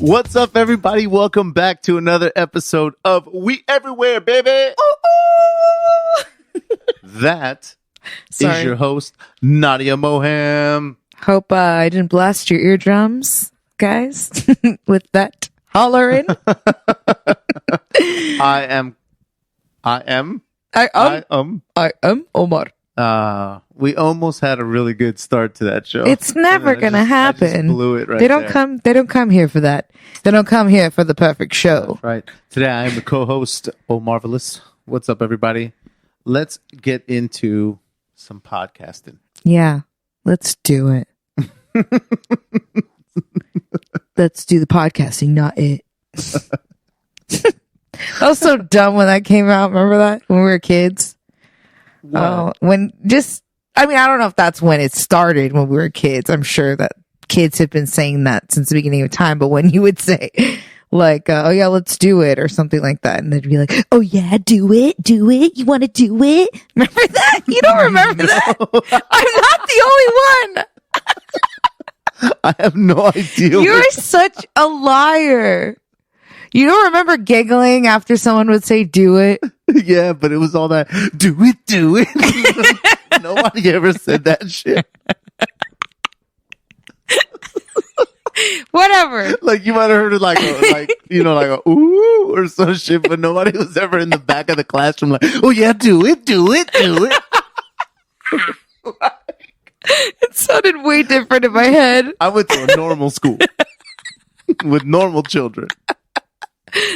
What's up, everybody? Welcome back to another episode of We Everywhere, baby. That is your host, Nadia Moham. Hope I didn't blast your eardrums, guys, with that hollering. I am Omar. We almost had a really good start to that show. It's never gonna happen. I just blew it right They don't there. come. They don't come here for that. They don't come here for the perfect show. That's right. Today I am the co-host, Oh Marvelous. What's up, everybody? Let's get into some podcasting. Yeah, let's do it. Let's do the podcasting, not it. That was so dumb when that came out. Remember that when we were kids? What? I don't know if that's when it started when we were kids. I'm sure that kids have been saying that since the beginning of time. But when you would say like, oh yeah, let's do it or something like that. And they'd be like, oh yeah, do it. You want to do it? Remember that? You don't remember that? I'm not the only one. I have no idea. You're such a liar. You don't remember giggling after someone would say do it? Yeah, but it was all that, do it. Nobody ever said that shit. Whatever. Like, you might have heard it like a ooh or some shit, but nobody was ever in the back of the classroom like, oh yeah, do it. It sounded way different in my head. I went to a normal school with normal children.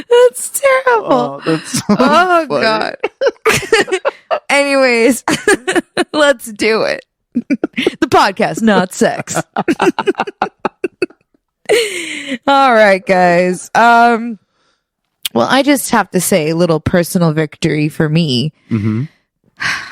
That's terrible. Oh, that's so Oh, funny. God. Anyways, let's do it. The podcast, not sex. All right, guys. Well, I just have to say a little personal victory for me. Mm-hmm.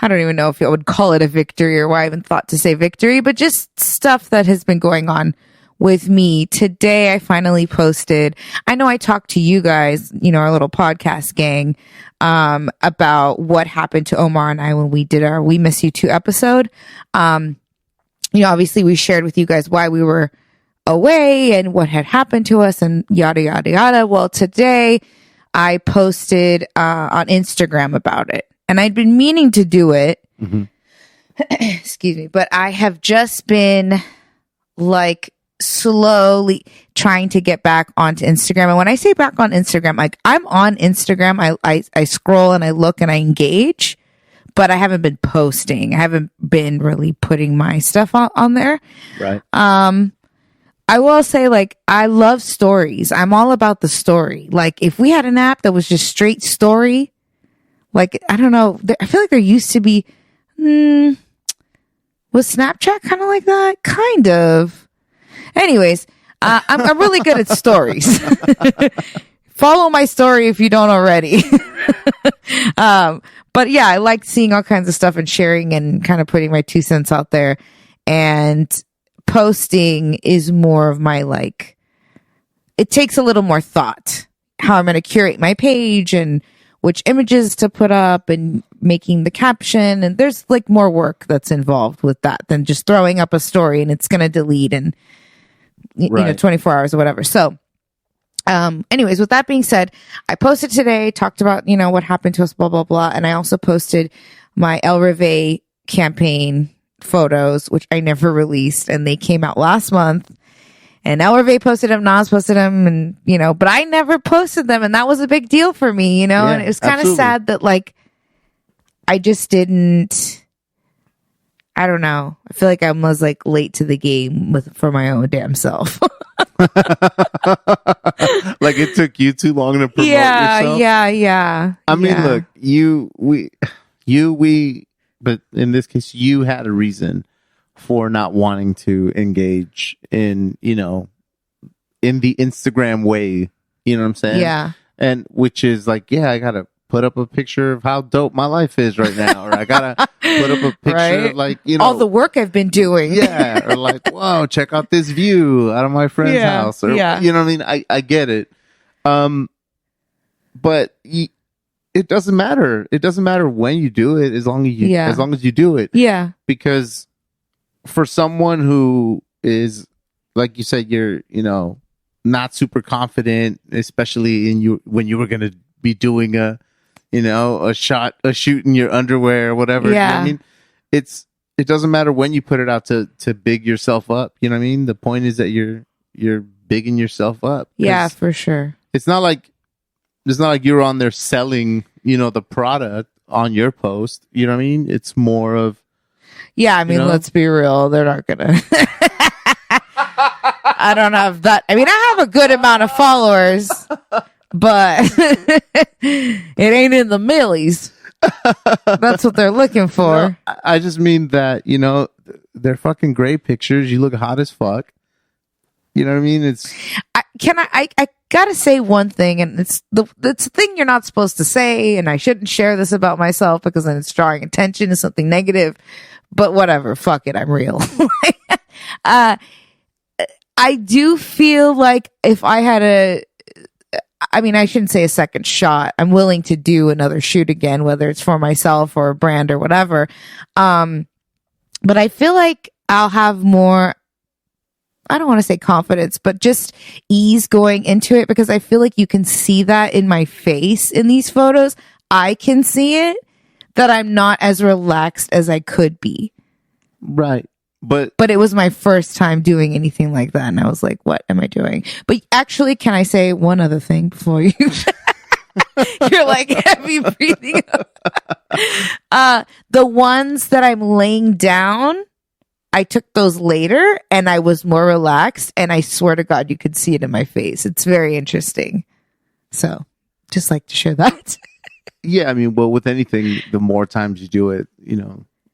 I don't even know if I would call it a victory or why I even thought to say victory, but just stuff that has been going on with me. Today, I finally posted, I know I talked to you guys, our little podcast gang, about what happened to Omar and I when we did our We Miss You 2 episode. Obviously we shared with you guys why we were away and what had happened to us and yada, yada, yada. Well, today I posted, on Instagram about it, and I'd been meaning to do it. Mm-hmm. Excuse me, but I have just been like slowly trying to get back onto Instagram. And when I say back on Instagram, like I'm on Instagram, I scroll and I look and I engage, but I haven't been posting. I haven't been really putting my stuff on there. Right. I will say, like, I love stories. I'm all about the story. Like, if we had an app that was just straight story, like, I don't know, I feel like there used to be, was Snapchat kind of like that? Kind of. Anyways, I'm really good at stories. Follow my story if you don't already. But yeah, I like seeing all kinds of stuff and sharing and kind of putting my 2 cents out there. And posting is more of my, like, it takes a little more thought how I'm going to curate my page and which images to put up and making the caption. And there's like more work that's involved with that than just throwing up a story and it's going to delete in, 24 hours or whatever. So, anyways, with that being said, I posted today, talked about, what happened to us, blah, blah, blah. And I also posted my El Reve campaign photos, which I never released, and they came out last month. And El Reve posted them, Nas posted them, and, but I never posted them. And that was a big deal for me, Yeah, and it was kind of sad that, like, I just didn't, I don't know. I feel like I was, like, late to the game for my own damn self. Like it took you too long to promote yourself? Yeah. I mean, look, but in this case, you had a reason for not wanting to engage in, in the Instagram way. You know what I'm saying? Yeah. And which is like, yeah, I got to put up a picture of how dope my life is right now. Or I got to put up a picture Right? of like, all the work I've been doing. Yeah. Or like, whoa, check out this view out of my friend's house. Or, you know what I mean? I get it. But it doesn't matter. It doesn't matter when you do it as long as you do it. Yeah. Because for someone who is, like you said, you're, not super confident, especially in you when you were going to be doing a shoot in your underwear or whatever. Yeah. You know what I mean? It doesn't matter when you put it out to big yourself up. You know what I mean? The point is that you're bigging yourself up. Yeah, for sure. It's not like you're on there selling, the product on your post. You know what I mean? It's more of, yeah, I mean, let's be real. They're not going to. I don't have that. I mean, I have a good amount of followers, but it ain't in the millies. That's what they're looking for. No, I just mean that, they're fucking great pictures. You look hot as fuck. You know what I mean? I gotta say one thing, and it's the thing you're not supposed to say, and I shouldn't share this about myself because then it's drawing attention to something negative, but whatever, fuck it, I'm real. I do feel like if I had I shouldn't say a second shot. I'm willing to do another shoot again, whether it's for myself or a brand or whatever. But I feel like I'll have more, I don't want to say confidence, but just ease going into it, because I feel like you can see that in my face in these photos. I can see it, that I'm not as relaxed as I could be. Right. But it was my first time doing anything like that, and I was like, what am I doing? But actually, can I say one other thing before you you're like heavy breathing? The ones that I'm laying down, I took those later and I was more relaxed, and I swear to God you could see it in my face. It's very interesting. So just like to share that. Yeah, I mean, well, with anything, the more times you do it,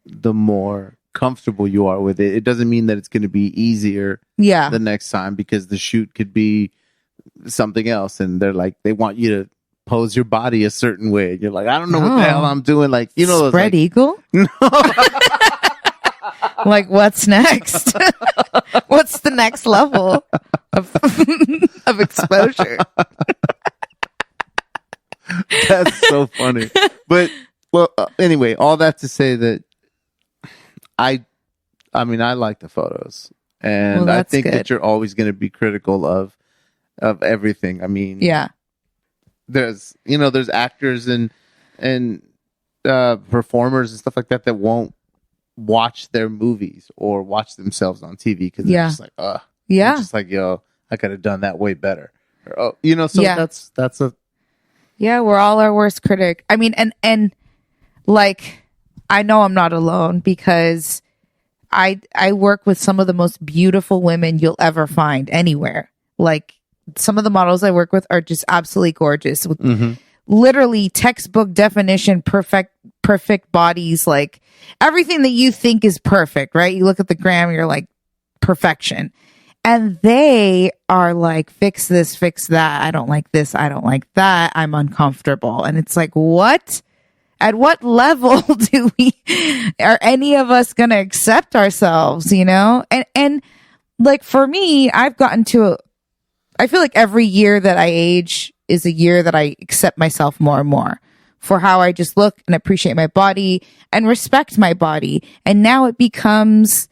the more comfortable you are with it. It doesn't mean that it's going to be easier the next time, because the shoot could be something else, and they want you to pose your body a certain way. You're like, I don't know what the hell I'm doing. Like, spread eagle? No. Like, what's next? What's the next level of exposure? That's so funny. But anyway, all that to say that I like the photos, and I think that you're always going to be critical of everything. I mean, yeah, there's actors and performers and stuff like that won't watch their movies or watch themselves on TV because they're just like, yeah, just like, yo, I could have done that way better. Or, so that's a, yeah, we're all our worst critic. I mean, and like, I know I'm not alone, because I work with some of the most beautiful women you'll ever find anywhere. Like, some of the models I work with are just absolutely gorgeous, with literally textbook definition, perfect bodies, like everything that you think is perfect, right? You look at the gram, you're like, perfection. And they are like, fix this, fix that. I don't like this. I don't like that. I'm uncomfortable. And it's like, what? At what level are any of us going to accept ourselves, And like, for me, I've gotten I feel like every year that I age is a year that I accept myself more and more for how I just look and appreciate my body and respect my body. And now it becomes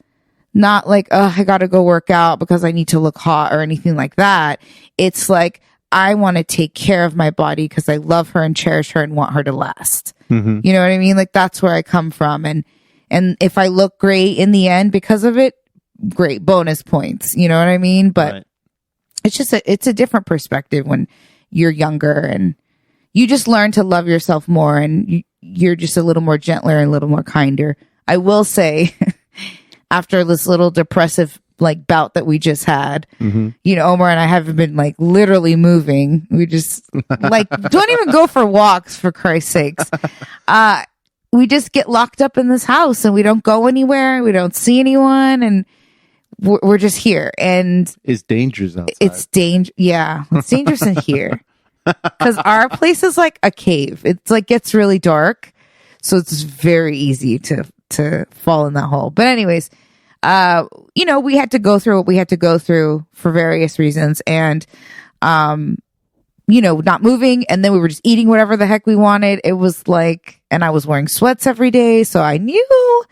not like, oh, I got to go work out because I need to look hot or anything like that. It's like, I want to take care of my body because I love her and cherish her and want her to last. Mm-hmm. You know what I mean? Like, that's where I come from. And if I look great in the end because of it, great, bonus points. You know what I mean? But right. It's a different perspective when you're younger, and you just learn to love yourself more, and you're just a little more gentler and a little more kinder. I will say, after this little depressive bout that we just had, Omar and I haven't been literally moving. We just don't even go for walks, for Christ's sakes. We just get locked up in this house and we don't go anywhere. We don't see anyone, and we're just here. And it's dangerous outside. It's dangerous in here because our place is like a cave. It's gets really dark, so it's very easy to fall in that hole. But anyways, we had to go through what we had to go through for various reasons, and not moving, and then we were just eating whatever the heck we wanted. It was and I was wearing sweats every day, so I knew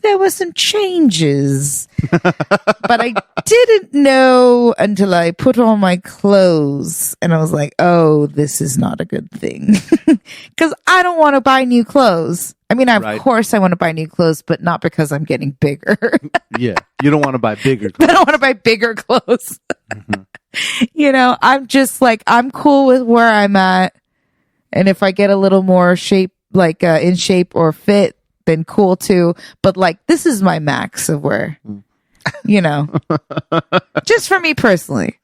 there were some changes. But I didn't know until I put on my clothes and I was like, oh, this is not a good thing. Because I don't want to buy new clothes. I mean, of course I want to buy new clothes, but not because I'm getting bigger. Yeah, you don't want to buy bigger clothes. I don't want to buy bigger clothes. Mm-hmm. I'm just like, I'm cool with where I'm at. And if I get a little more shape, like in shape or fit, then cool too. But like, this is my max of where, just for me personally.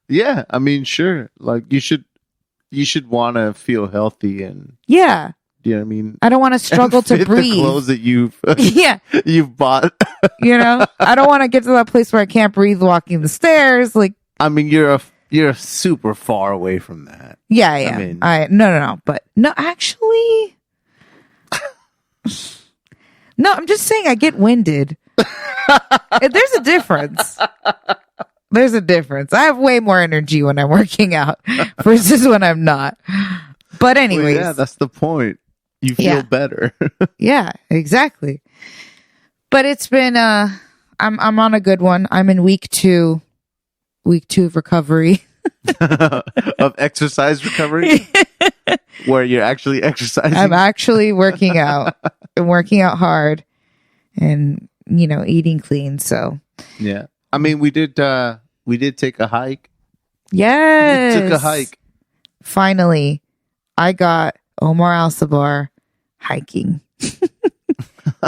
Yeah. I mean, sure. Like you should want to feel healthy and yeah. You know what I mean? I don't want to struggle to breathe. The clothes that you've bought. I don't want to get to that place where I can't breathe walking the stairs. Like, I mean, you're super far away from that. Yeah, yeah. I mean, no. But no, actually, no, I'm just saying I get winded. There's a difference. There's a difference. I have way more energy when I'm working out versus when I'm not. But anyways. Well, yeah, that's the point. You feel better. Yeah, exactly. But it's been, I'm on a good one. I'm in week two of recovery. Of exercise recovery? Where you're actually exercising? I'm actually working out and working out hard and, eating clean. So, yeah. I mean, we did take a hike. Yes. We took a hike. Finally, I got Omar Al-Sabar hiking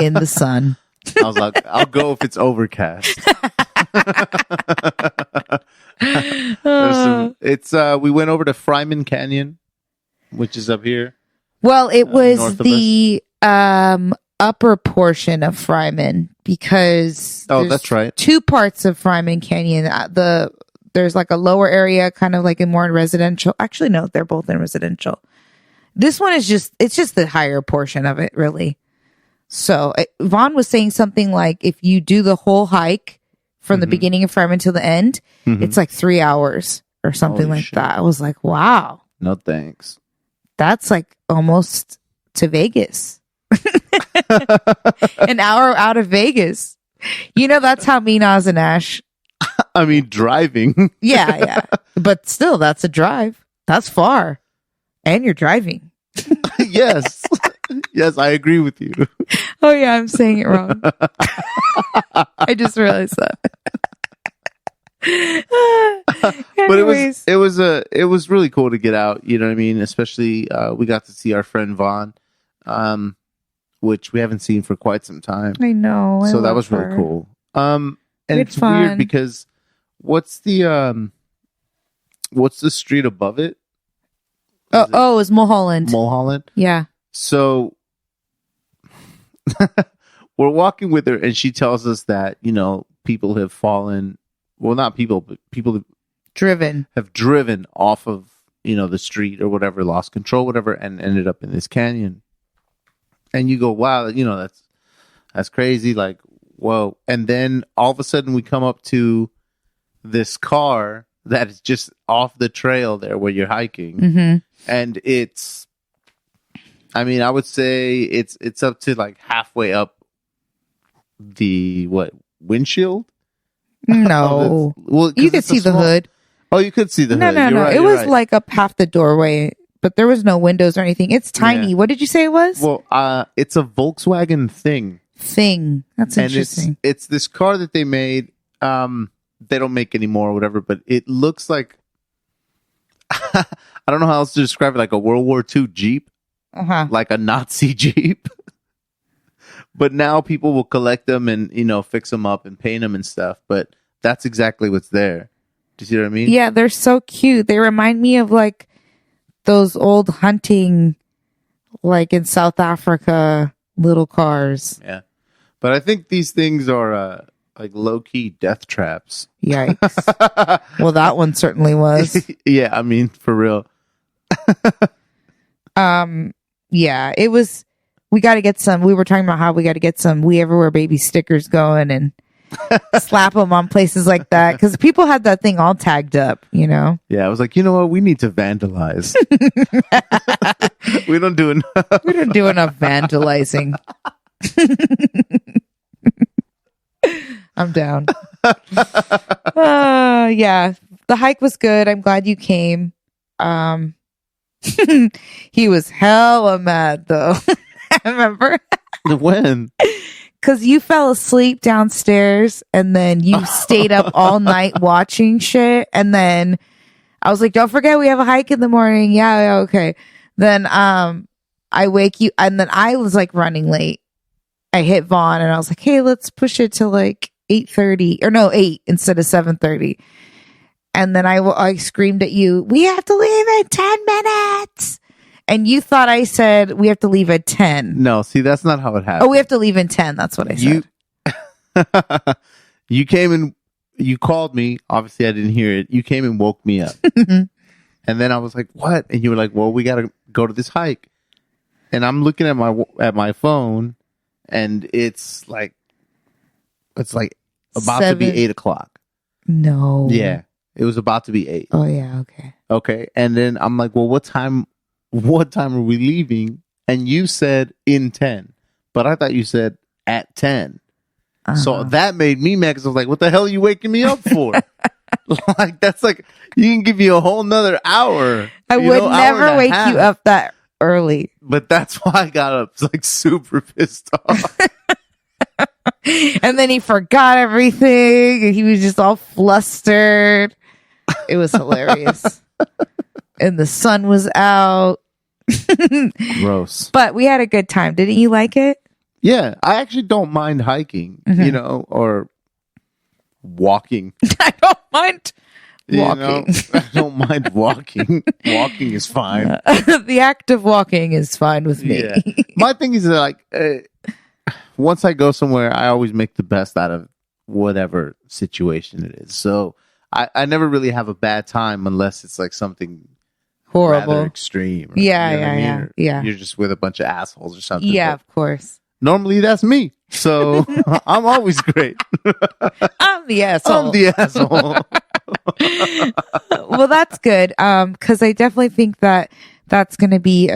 in the sun. I was like, I'll go if it's overcast. We went over to Fryman Canyon, which is up here. Well, it was the upper portion of Fryman because that's right. Two parts of Fryman Canyon. There's like a lower area, kind of like a more residential. Actually, no, they're both in residential. This one is just the higher portion of it, really. So Vaughn was saying something like, if you do the whole hike from the beginning of Fryman to the end, it's like 3 hours or something like that. I was like, wow. No thanks. That's like almost to Vegas. An hour out of Vegas. That's how me, Nas, and Ash. I mean, driving. Yeah. But still, that's a drive. That's far. And you're driving. Yes. Yes, I agree with you. Oh, yeah, I'm saying it wrong. I just realized that. But it was really cool to get out, you know what I mean? Especially we got to see our friend Vaughn, which we haven't seen for quite some time. I know. So that was really cool. And it's weird because what's the street above it? It's Mulholland. Mulholland? Yeah. So we're walking with her and she tells us that, people have fallen. Well, not people, but people have driven off of, the street or whatever, lost control, whatever, and ended up in this canyon. And you go, wow, that's crazy. Like, whoa. And then all of a sudden we come up to this car that is just off the trail there where you're hiking. Mm-hmm. And I would say it's up to like halfway up the windshield? No. Well, you could see the hood. Oh, you could see the hood. No. Right, it was like up half the doorway, but there was no windows or anything. It's tiny. Yeah. What did you say it was? Well, it's a Volkswagen thing. That's interesting. And it's this car that they made. They don't make anymore or whatever, but it looks like I don't know how else to describe it, like a World War II Jeep. Like a Nazi Jeep. But now people will collect them and, fix them up and paint them and stuff. But that's exactly what's there. Do you see what I mean? Yeah, they're so cute. They remind me of like those old hunting, like in South Africa, little cars. Yeah. But I think these things are like low-key death traps. Yikes. Well, that one certainly was. Yeah, I mean, for real. Yeah, it was. We got to get some. We were talking about how we got to get some We Everywhere Baby stickers going and slap them on places like that because people had that thing all tagged up, Yeah, I was like, you know what? We need to vandalize. We don't do enough. We don't do enough vandalizing. I'm down. Yeah, the hike was good. I'm glad you came. He was hella mad though. I remember. When? Because you fell asleep downstairs and then you stayed up all night watching shit. And then I was like, don't forget we have a hike in the morning. Yeah, okay. Then I wake you, and then I was like running late. I hit Vaughn and I was like, hey, let's push it to like 8:30 or no, 8 instead of 7:30. And then I screamed at you, we have to leave in 10 minutes. And you thought I said we have to leave at 10. No, see, that's not how it happened. Oh, we have to leave in 10. That's what I said. You came and you called me. Obviously, I didn't hear it. You came and woke me up. And then I was like, what? And you were like, well, we got to go to this hike. And I'm looking at my phone, and it's like about to be 8 o'clock. No. Yeah. It was about to be 8. Oh, yeah. Okay. Okay. And then I'm like, well, what time are we leaving? And you said in 10, but I thought you said at 10. So that made me mad because I was like, what the hell are you waking me up for? Like, that's like, you can give you a whole nother hour. I would never wake you up that early. But that's why I got up like super pissed off. And then he forgot everything and he was just all flustered. It was hilarious. And the sun was out. Gross. But we had a good time. Didn't you like it? Yeah, I actually don't mind hiking, or walking. I don't mind walking. I don't mind walking. Walking is fine. The act of walking is fine with me. Yeah. My thing is like, once I go somewhere, I always make the best out of whatever situation it is. So I never really have a bad time unless it's like something horrible, rather extreme. Yeah. You're just with a bunch of assholes or something. Yeah, of course. Normally that's me. So I'm always great. I'm the asshole. Well, that's good. Because I definitely think that's going to be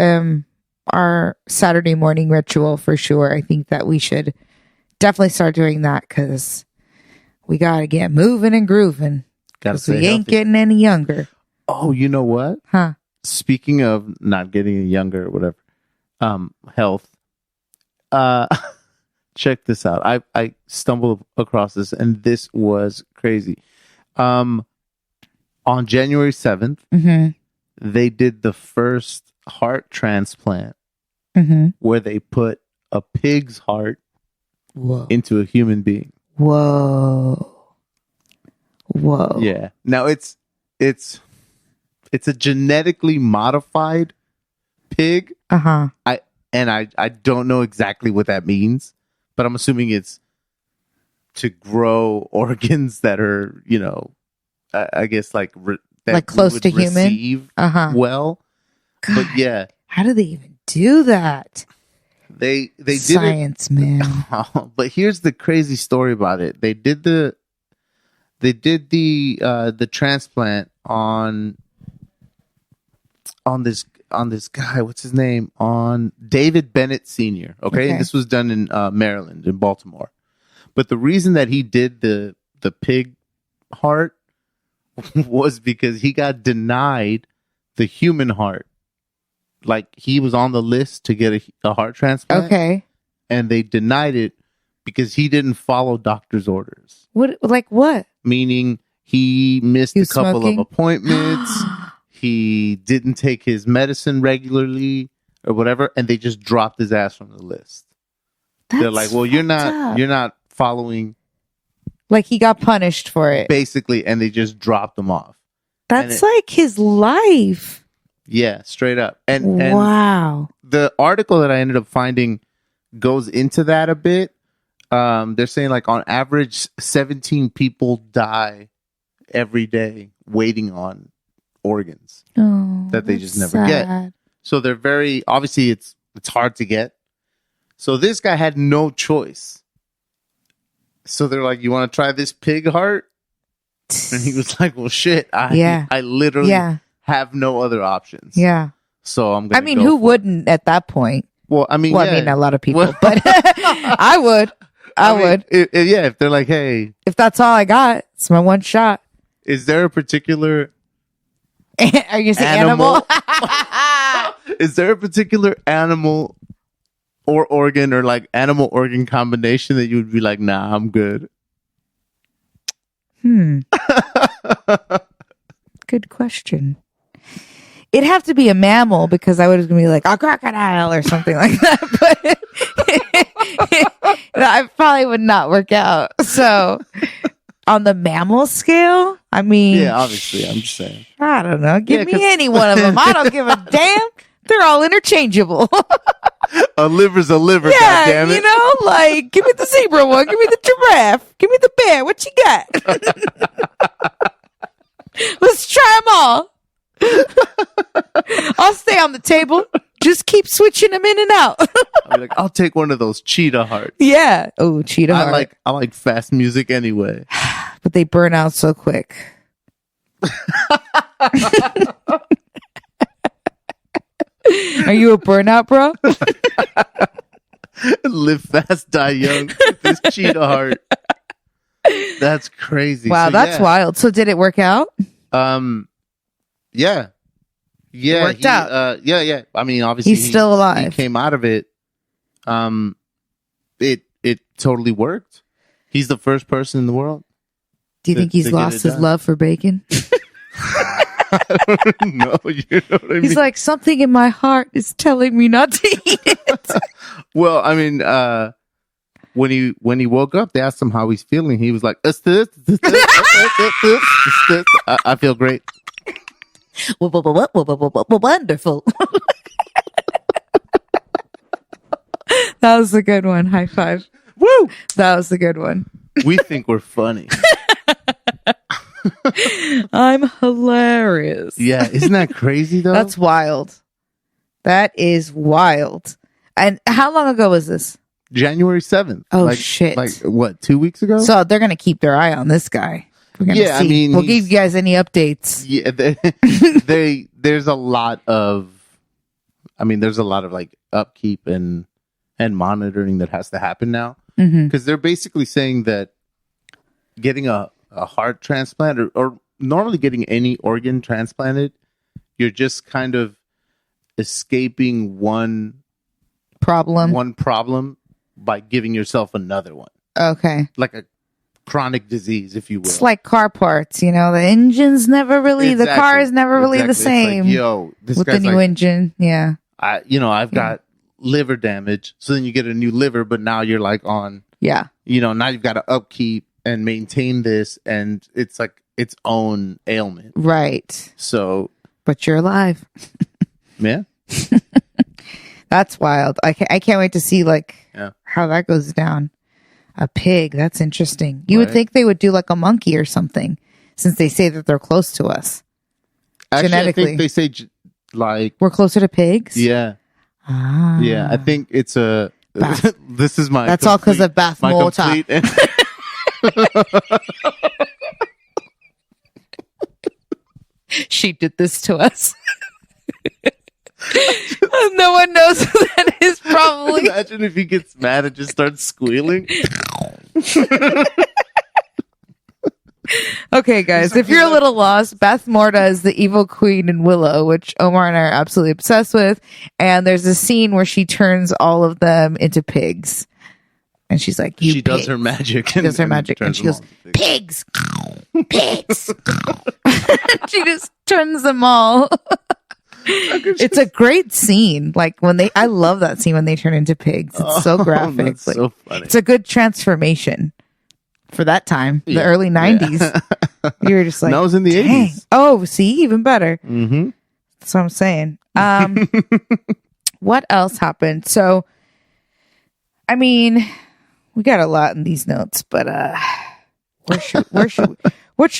our Saturday morning ritual for sure. I think that we should definitely start doing that because we got to get moving and grooving. Because we ain't getting any younger. Oh, you know what? Huh? Speaking of not getting any younger or whatever, health. Check this out. I stumbled across this and this was crazy. On January 7th, they did the first heart transplant where they put a pig's heart into a human being. Whoa. Yeah. Now it's a genetically modified pig. I don't know exactly what that means, but I'm assuming it's to grow organs that are, I guess like close to human. Well, God, but yeah. How do they even do that? They did science, man. But here's the crazy story about it. They did the transplant on this guy, what's his name? On David Bennett Sr. Okay. And this was done in Maryland, in Baltimore. But the reason that he did the pig heart was because he got denied the human heart. Like he was on the list to get a heart transplant. Okay. And they denied it because he didn't follow doctor's orders. What? Like what? Meaning he missed a couple of appointments. He didn't take his medicine regularly or whatever, and they just dropped his ass from the list. They're like, well, you're not following. Like he got punished for it. Basically, and they just dropped him off. That's like his life. Yeah, straight up. And wow. The article that I ended up finding goes into that a bit. They're saying like on average, 17 people die every day waiting on organs that they just never get. So they're very, obviously it's hard to get. So this guy had no choice. So they're like, you want to try this pig heart? And he was like, well, shit. I literally have no other options. Yeah. So I'm going to who wouldn't at that point? Well, I mean, a lot of people, but I would. I would. If they're like, hey, if that's all I got, it's my one shot. Is there a particular are you saying animal? Is there a particular animal or organ or like animal organ combination that you would be like, nah, I'm good? Good question. It'd have to be a mammal because I was going to be like a crocodile or something like that. But I probably would not work out. So on the mammal scale, I mean, yeah, obviously, I'm just saying. I don't know. Give me any one of them. I don't give a damn. They're all interchangeable. A liver's a liver. Yeah, goddammit. you know, like give me the zebra one, give me the giraffe, give me the bear. What you got? Let's try them all. I'll stay on the table. Just keep switching them in and out. I'll be like, I'll take one of those cheetah hearts. Yeah. Oh, cheetah heart. I like fast music anyway. But they burn out so quick. Are you a burnout, bro? Live fast, die young. With this cheetah heart. That's crazy. Wow, so, that's wild. So did it work out? Yeah. It worked out. Yeah. I mean, obviously he's still alive. He came out of it. It totally worked. He's the first person in the world. Do you think he's lost his love for bacon? I don't know. You know what I mean? He's like, something in my heart is telling me not to eat it. Well, I mean, when he woke up, they asked him how he's feeling. He was like, I feel great. Wonderful. That was a good one. High five. Woo! That was a good one. We think we're funny. I'm hilarious. Yeah, isn't that crazy though? That's wild. That is wild. And how long ago was this? January 7th. Oh, shit. Like what, 2 weeks ago? So they're going to keep their eye on this guy. Yeah, see. I mean, we'll give you guys any updates. Yeah, there's a lot of like upkeep and monitoring that has to happen now. Because they're basically saying that getting a heart transplant or normally getting any organ transplanted, you're just kind of escaping one problem by giving yourself another one. Okay. Like a chronic disease, if you will. It's like car parts, you know, the engine's never really, the car is never really the same. It's like, this with guy's the new engine. Yeah. I've got liver damage. So then you get a new liver, but now you're like on, now you've got to upkeep and maintain this. And it's like its own ailment. Right. So. But you're alive. Yeah. That's wild. I can't wait to see how that goes down. A pig. That's interesting. You would think they would do like a monkey or something, since they say that they're close to us. Actually, genetically. I think they say like we're closer to pigs. Yeah. Ah. Yeah. I think it's a. This is my. That's all because of Bath Molotov. She did this to us. No one knows who that is, probably. Imagine if he gets mad and just starts squealing. Okay, guys, if you're a little lost, Beth Morta is the evil queen in Willow, which Omar and I are absolutely obsessed with. And there's a scene where she turns all of them into pigs. And she's like, she does her magic. She does her magic. And she goes, pigs! Pigs! She just turns them all. It's a great scene. Like I love that scene when they turn into pigs. It's so graphic. That's so funny. It's a good transformation for that time, the early 90s. Yeah. You were just like, that was in the 80s. Oh, see, even better. Mm-hmm. That's what I'm saying. What else happened? So, I mean, we got a lot in these notes, but which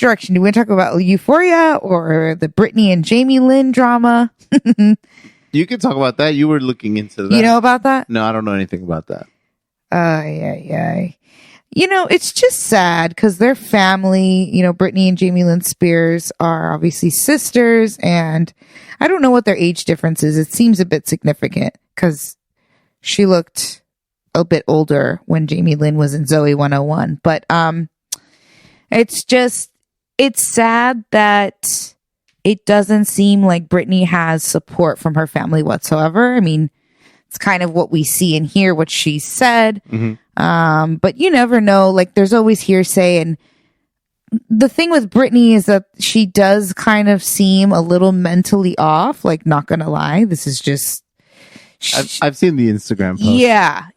direction do we want to talk about? Euphoria or the Britney and Jamie Lynn drama? You can talk about that. You were looking into that. You know about that? No, I don't know anything about that. Yeah. You know, it's just sad because their family, Britney and Jamie Lynn Spears are obviously sisters, and I don't know what their age difference is. It seems a bit significant because she looked a bit older when Jamie Lynn was in Zoe 101. But it's sad that it doesn't seem like Britney has support from her family whatsoever. I mean, it's kind of what we see and hear what she said. Mm-hmm. But you never know. Like, there's always hearsay. And the thing with Britney is that she does kind of seem a little mentally off. Like, not gonna lie, this is just. I've seen the Instagram post. Yeah.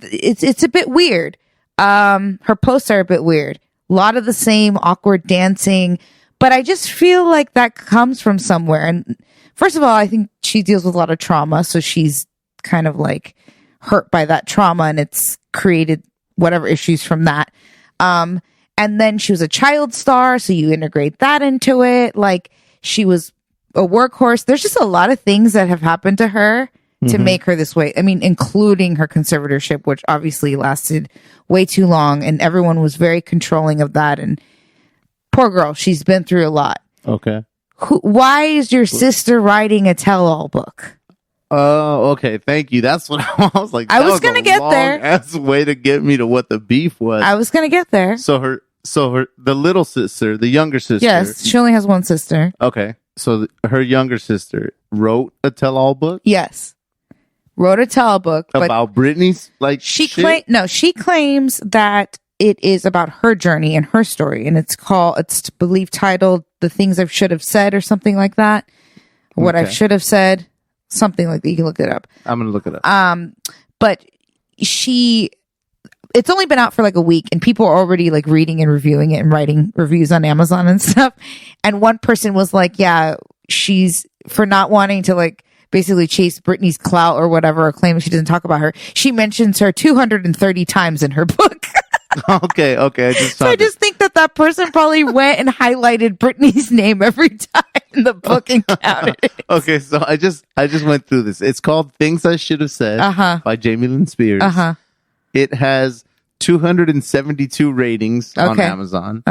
It's a bit weird. Her posts are a bit weird. A lot of the same awkward dancing. But I just feel like that comes from somewhere. And first of all, I think she deals with a lot of trauma. So she's kind of like hurt by that trauma, and it's created whatever issues from that. And then she was a child star. So you integrate that into it. Like, she was a workhorse. There's just a lot of things that have happened to her to make her this way. I mean, including her conservatorship, which obviously lasted way too long. And everyone was very controlling of that. And poor girl, she's been through a lot. Okay. Why is your sister writing a tell-all book? Oh, okay. Thank you. That's what I was like. I was gonna get there. That's a way to get me to what the beef was. I was gonna get there. So the little sister, the younger sister. Yes, she only has one sister. Okay. So her younger sister wrote a tell-all book? Yes. Wrote a tell-all book. About Britney's, like, she claims that it is about her journey and her story. And it's believed titled The Things I Should Have Said or something like that. What I should have said. Something like that. You can look it up. I'm going to look it up. But it's only been out for like a week, and people are already like reading and reviewing it and writing reviews on Amazon and stuff. And one person was like, yeah, she's for not wanting to like basically chase Britney's clout or whatever, or claim she doesn't talk about her. She mentions her 230 times in her book. Okay. I just think that person probably went and highlighted Britney's name every time in the book and counted it. Okay, so I just went through this. It's called Things I Should Have Said by Jamie Lynn Spears. It has 272 ratings on Amazon.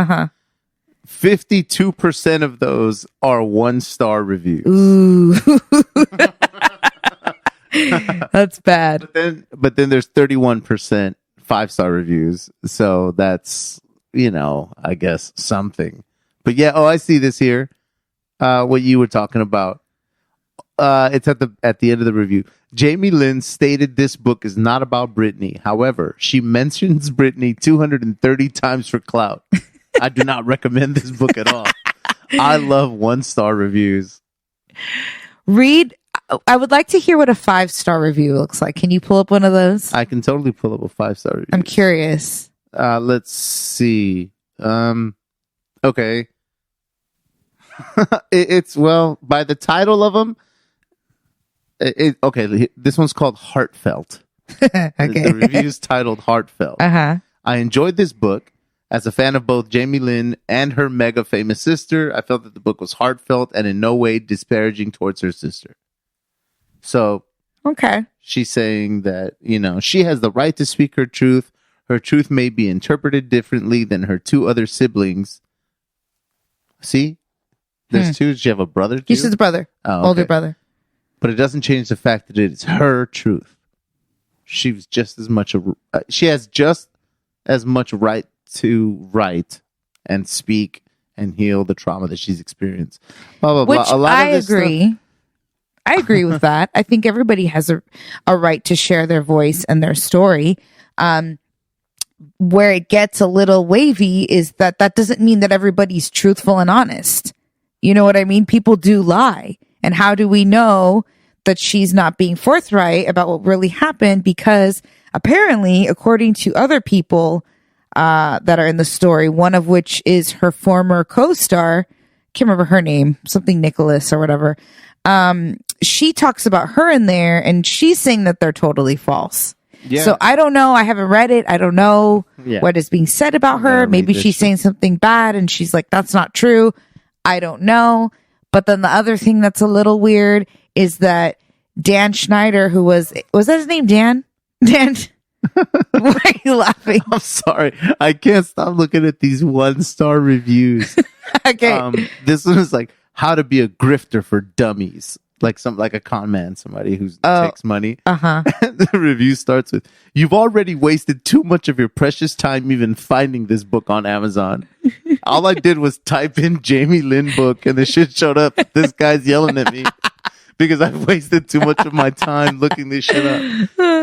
52% of those are 1-star reviews. Ooh. That's bad. But then there's 31% 5-star reviews. So that's, I guess something. But yeah, I see this here. What you were talking about. It's at the end of the review. Jamie Lynn stated this book is not about Britney. However, she mentions Britney 230 times for clout. I do not recommend this book at all. I love 1-star reviews. I would like to hear what a 5-star review looks like. Can you pull up one of those? I can totally pull up a 5-star review. I'm curious. Let's see. Okay. It's by the title of them. Okay, this one's called Heartfelt. Okay. The review's titled Heartfelt. I enjoyed this book. As a fan of both Jamie Lynn and her mega famous sister, I felt that the book was heartfelt and in no way disparaging towards her sister. So, she's saying that, she has the right to speak her truth. Her truth may be interpreted differently than her 2 other siblings. See? There's 2. Does she have a brother too? She's a brother. Older brother. But it doesn't change the fact that it's her truth. She has just as much right to write and speak and heal the trauma that she's experienced. Blah, blah, blah. Which I agree. I agree with that. I think everybody has a right to share their voice and their story. Where it gets a little wavy is that doesn't mean that everybody's truthful and honest. You know what I mean? People do lie. And how do we know that she's not being forthright about what really happened? Because apparently, according to other people that are in the story, one of which is her former co-star, can't remember her name, something Nicholas or whatever. She talks about her in there, and she's saying that they're totally false. Yeah. So I don't know. I haven't read it. I don't know what is being said about her. Maybe she's saying something bad, and she's like, that's not true. I don't know. But then the other thing that's a little weird is that Dan Schneider, who was that his name, Dan? Dan? Why are you laughing? I'm sorry. I can't stop looking at these 1-star reviews. Okay. This one is like, how to be a grifter for dummies. like a con man, somebody who takes money. Uh-huh. The review starts with, "You've already wasted too much of your precious time even finding this book on Amazon. All I did was type in Jamie Lynn book and the shit showed up. This guy's yelling at me because I've wasted too much of my time looking this shit up.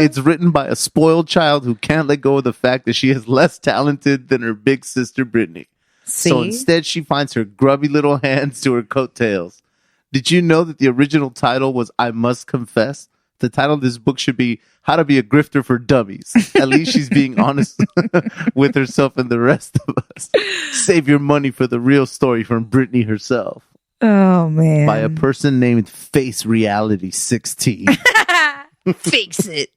It's written by a spoiled child who can't let go of the fact that she is less talented than her big sister Brittany. See? So instead she finds her grubby little hands to her coattails. Did you know that the original title was I Must Confess? The title of this book should be How to Be a Grifter for Dummies. At least she's being honest with herself and the rest of us. Save your money for the real story from Brittany herself." Oh, man. By a person named Face Reality 16. Fix it.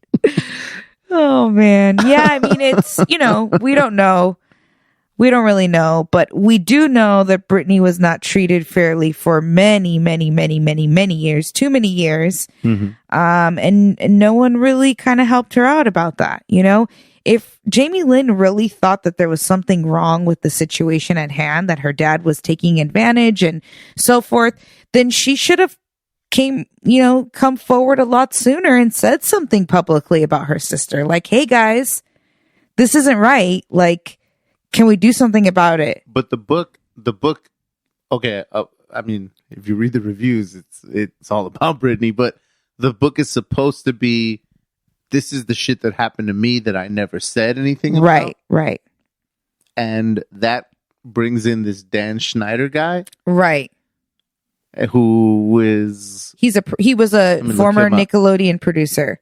Oh, man. Yeah, I mean, it's, we don't know. We don't really know, but we do know that Brittany was not treated fairly for many, many, many, many, many years, too many years. Mm-hmm. And no one really kind of helped her out about that. If Jamie Lynn really thought that there was something wrong with the situation at hand, that her dad was taking advantage and so forth, then she should have come forward a lot sooner and said something publicly about her sister. Like, hey guys, this isn't right. Like, can we do something about it? But the book, okay. I mean, if you read the reviews, it's all about Brittany, but the book is supposed to be, this is the shit that happened to me that I never said anything about. Right. And that brings in this Dan Schneider guy. Right. Who was... He was a former Nickelodeon producer.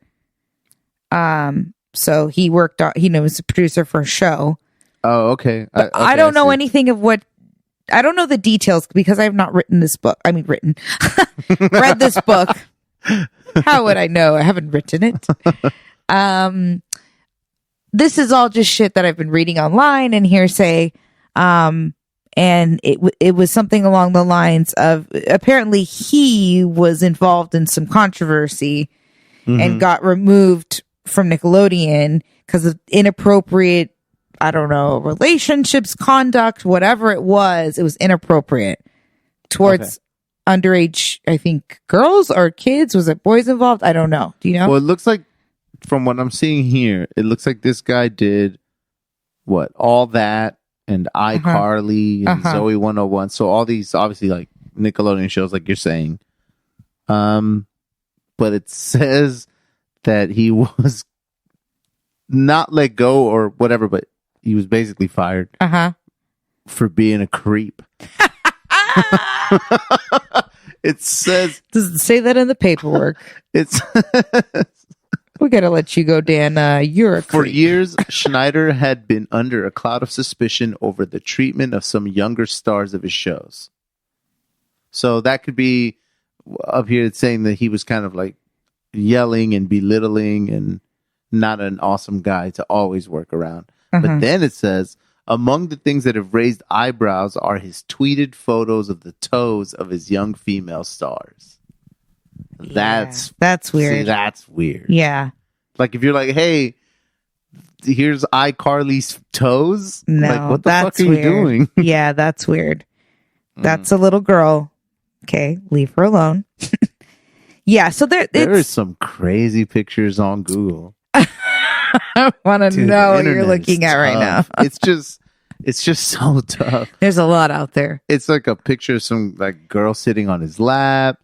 So he worked on, was a producer for a show. Oh, okay. I don't know anything of what, I don't know the details because I have not written this book. I mean, read this book. How would I know? I haven't written it. This is all just shit that I've been reading online and hearsay. And it was something along the lines of, apparently he was involved in some controversy and got removed from Nickelodeon because of inappropriate, I don't know, relationships, conduct, whatever it was inappropriate towards underage, I think, girls or kids. Was it boys involved? I don't know. Do you know? Well, it looks like, from what I'm seeing here, it looks like this guy did All That and iCarly and Zoe 101. So all these obviously like Nickelodeon shows, like you're saying. But it says that he was not let go or whatever, but he was basically fired for being a creep. It says... Does it say that in the paperwork? It's... We gotta let you go, Dan. You're a creep. For years, Schneider had been under a cloud of suspicion over the treatment of some younger stars of his shows. So that could be up here. It's saying that he was kind of like yelling and belittling and not an awesome guy to always work around. But then it says, among the things that have raised eyebrows are his tweeted photos of the toes of his young female stars. That's weird. See, that's weird. Yeah. Like if you're like, hey, here's iCarly's toes. No, like, what the fuck are you doing? Yeah, that's weird. That's a little girl. Okay, leave her alone. Yeah, so there is some crazy pictures on Google. I want to know what you're looking at right now. It's just so tough. There's a lot out there. It's like a picture of some like girl sitting on his lap,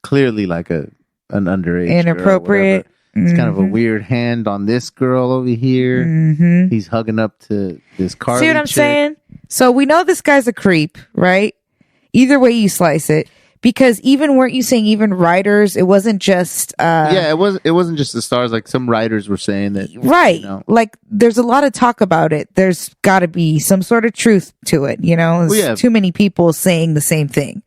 clearly like an underage, inappropriate. It's kind of a weird hand on this girl over here. He's hugging up to this Carly. See what I'm saying? So we know this guy's a creep, right? Either way you slice it. Because weren't you saying even writers, it wasn't just... it wasn't just the stars. Like some writers were saying that... Right. Like there's a lot of talk about it. There's got to be some sort of truth to it, There's too many people saying the same thing.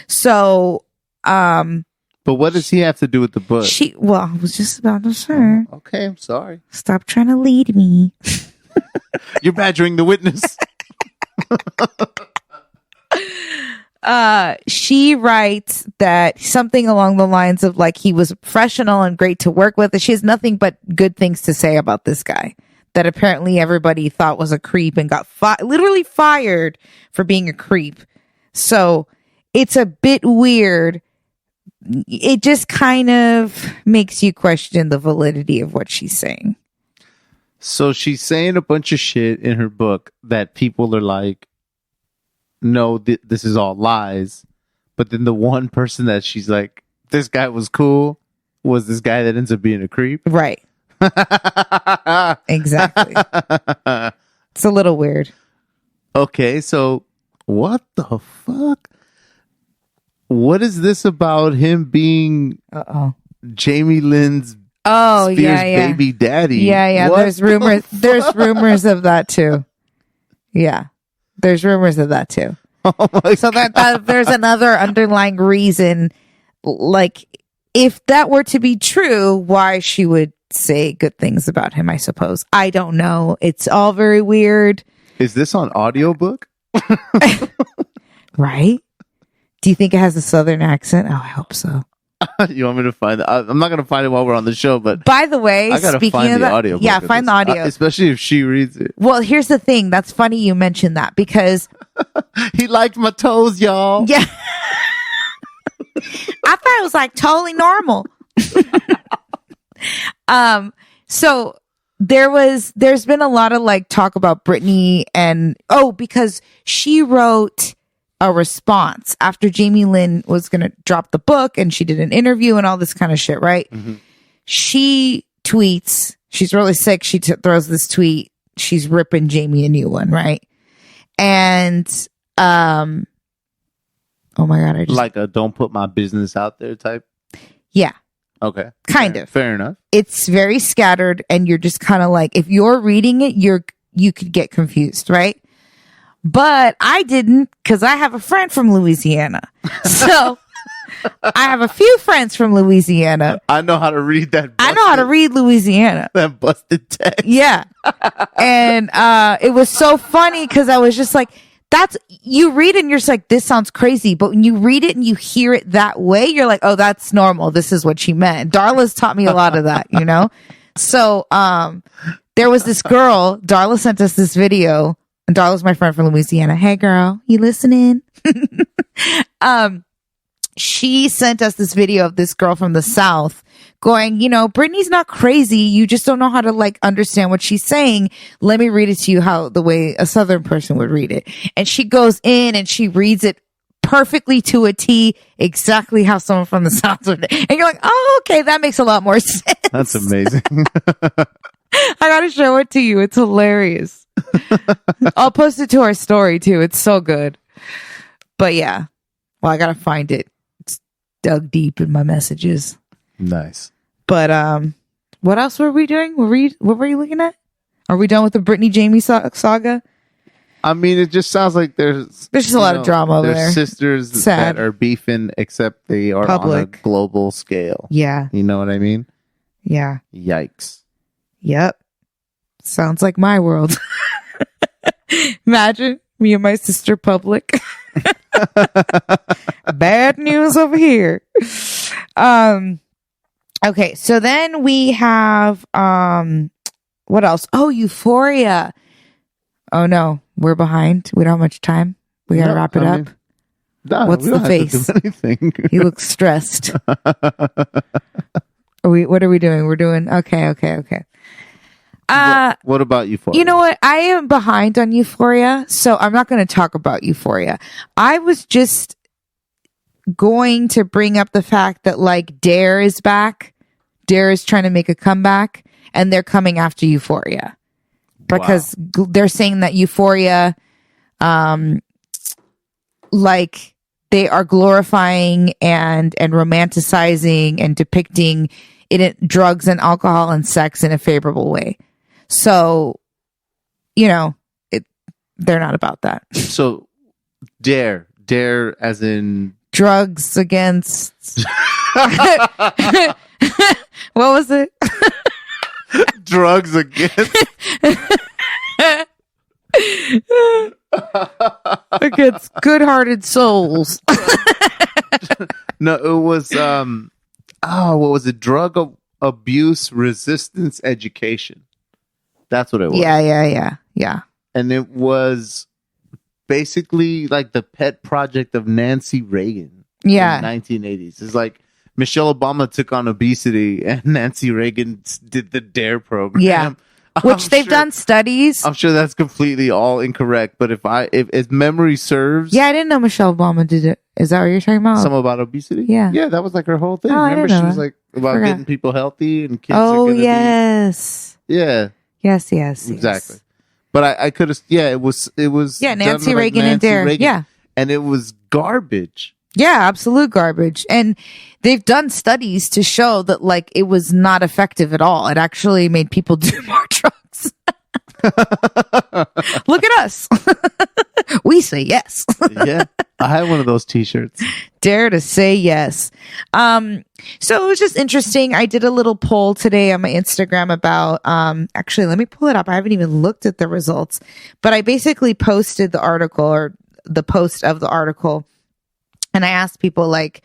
So... But what does he have to do with the book? I was just about to say. Okay, I'm sorry. Stop trying to lead me. You're badgering the witness. She writes that something along the lines of like he was professional and great to work with. She has nothing but good things to say about this guy that apparently everybody thought was a creep and got literally fired for being a creep. So it's a bit weird it just kind of makes you question the validity of what she's saying. So she's saying a bunch of shit in her book that people are like, no, this is all lies. But then the one person that she's like, this guy was cool, was this guy that ends up being a creep. Right. Exactly. It's a little weird. Okay, so what the fuck? What is this about him being Jamie Lynn's Spears' baby daddy? Yeah. What There's rumors. There's rumors of that too. Yeah, there's rumors of that too. Oh my so that there's another underlying reason. Like, if that were to be true, why she would say good things about him? I suppose. I don't know. It's all very weird. Is this on audiobook? Right? Do you think it has a southern accent? Oh, I hope so. You want me to find it? I'm not going to find it while we're on the show, but by the way, I gotta speaking find of the that, audio. Yeah, find the audio, especially if she reads it. Well, here's the thing. That's funny you mentioned that because he liked my toes, y'all. Yeah, I thought it was like totally normal. So there's been a lot of like talk about Britney and because she wrote a response after Jamie Lynn was going to drop the book and she did an interview and all this kind of shit, right? Mm-hmm. She tweets, she's really sick. She throws this tweet. She's ripping Jamie a new one, right? And, oh my God. I just, like a don't put my business out there type? Yeah. Okay. Kind of. Fair enough. It's very scattered and you're just kind of like, if you're reading it, you could get confused, right? But I didn't, because I have a friend from Louisiana. So I have a few friends from Louisiana. I know how to read that. I know how to read Louisiana. That busted text. Yeah. And it was so funny because I was just like, you read it and you're just like, this sounds crazy. But when you read it and you hear it that way, you're like, oh, that's normal. This is what she meant. Darla's taught me a lot of that, you know? So there was this girl, Darla sent us this video, and Darla's my friend from Louisiana. Hey girl, you listening? She sent us this video of this girl from the South going, Britney's not crazy. You just don't know how to like understand what she's saying. Let me read it to you the way a Southern person would read it. And she goes in and she reads it perfectly to a T, exactly how someone from the South would. And you're like, oh, okay, that makes a lot more sense. That's amazing. I gotta show it to you. It's hilarious. I'll post it to our story too. It's so good. But yeah, well, I gotta find it. It's dug deep in my messages. Nice. But what else were we doing? What were you looking at? Are we done with the Britney Jamie saga? I mean, it just sounds like there's just a lot of drama over there. There's sisters that are beefing, except they are on a global scale. Yeah. You know what I mean? Yeah. Yikes. Yep. Sounds like my world. Imagine me and my sister public. Bad news over here. Okay, so then we have what else? Oh, Euphoria. Oh no, we're behind. We don't have much time. We gotta wrap it up. What's the face? He looks stressed. What are we doing? We're doing okay. What about Euphoria? You know what? I am behind on Euphoria, so I'm not going to talk about Euphoria. I was just going to bring up the fact that like Dare is back. Dare is trying to make a comeback, and they're coming after Euphoria because they're saying that Euphoria, like they are glorifying and romanticizing and depicting drugs and alcohol and sex in a favorable way. So, they're not about that. So, Dare as in drugs against. What was it? Drugs against. Against good-hearted souls. No, it was what was it? Drug abuse resistance education. That's what it was. Yeah. And it was basically like the pet project of Nancy Reagan. Yeah. In the 1980s. It's like Michelle Obama took on obesity and Nancy Reagan did the DARE program. Yeah. Which they've done studies. I'm sure that's completely all incorrect, but if memory serves. Yeah, I didn't know Michelle Obama did it. Is that what you're talking about? Something about obesity? Yeah. Yeah, that was like her whole thing. Oh, Remember, she was like about getting people healthy and kids are gonna yes. be. Yeah. Yes. Exactly. But I could have, it was. Yeah, Nancy Reagan and DARE. Yeah. And it was garbage. Yeah, absolute garbage. And they've done studies to show that like it was not effective at all. It actually made people do more drugs. Look at us. We say yes. Yeah. I had one of those t-shirts. Dare to say yes. So it was just interesting. I did a little poll today on my Instagram about, actually, let me pull it up. I haven't even looked at the results, but I basically posted the article or the post of the article. And I asked people like,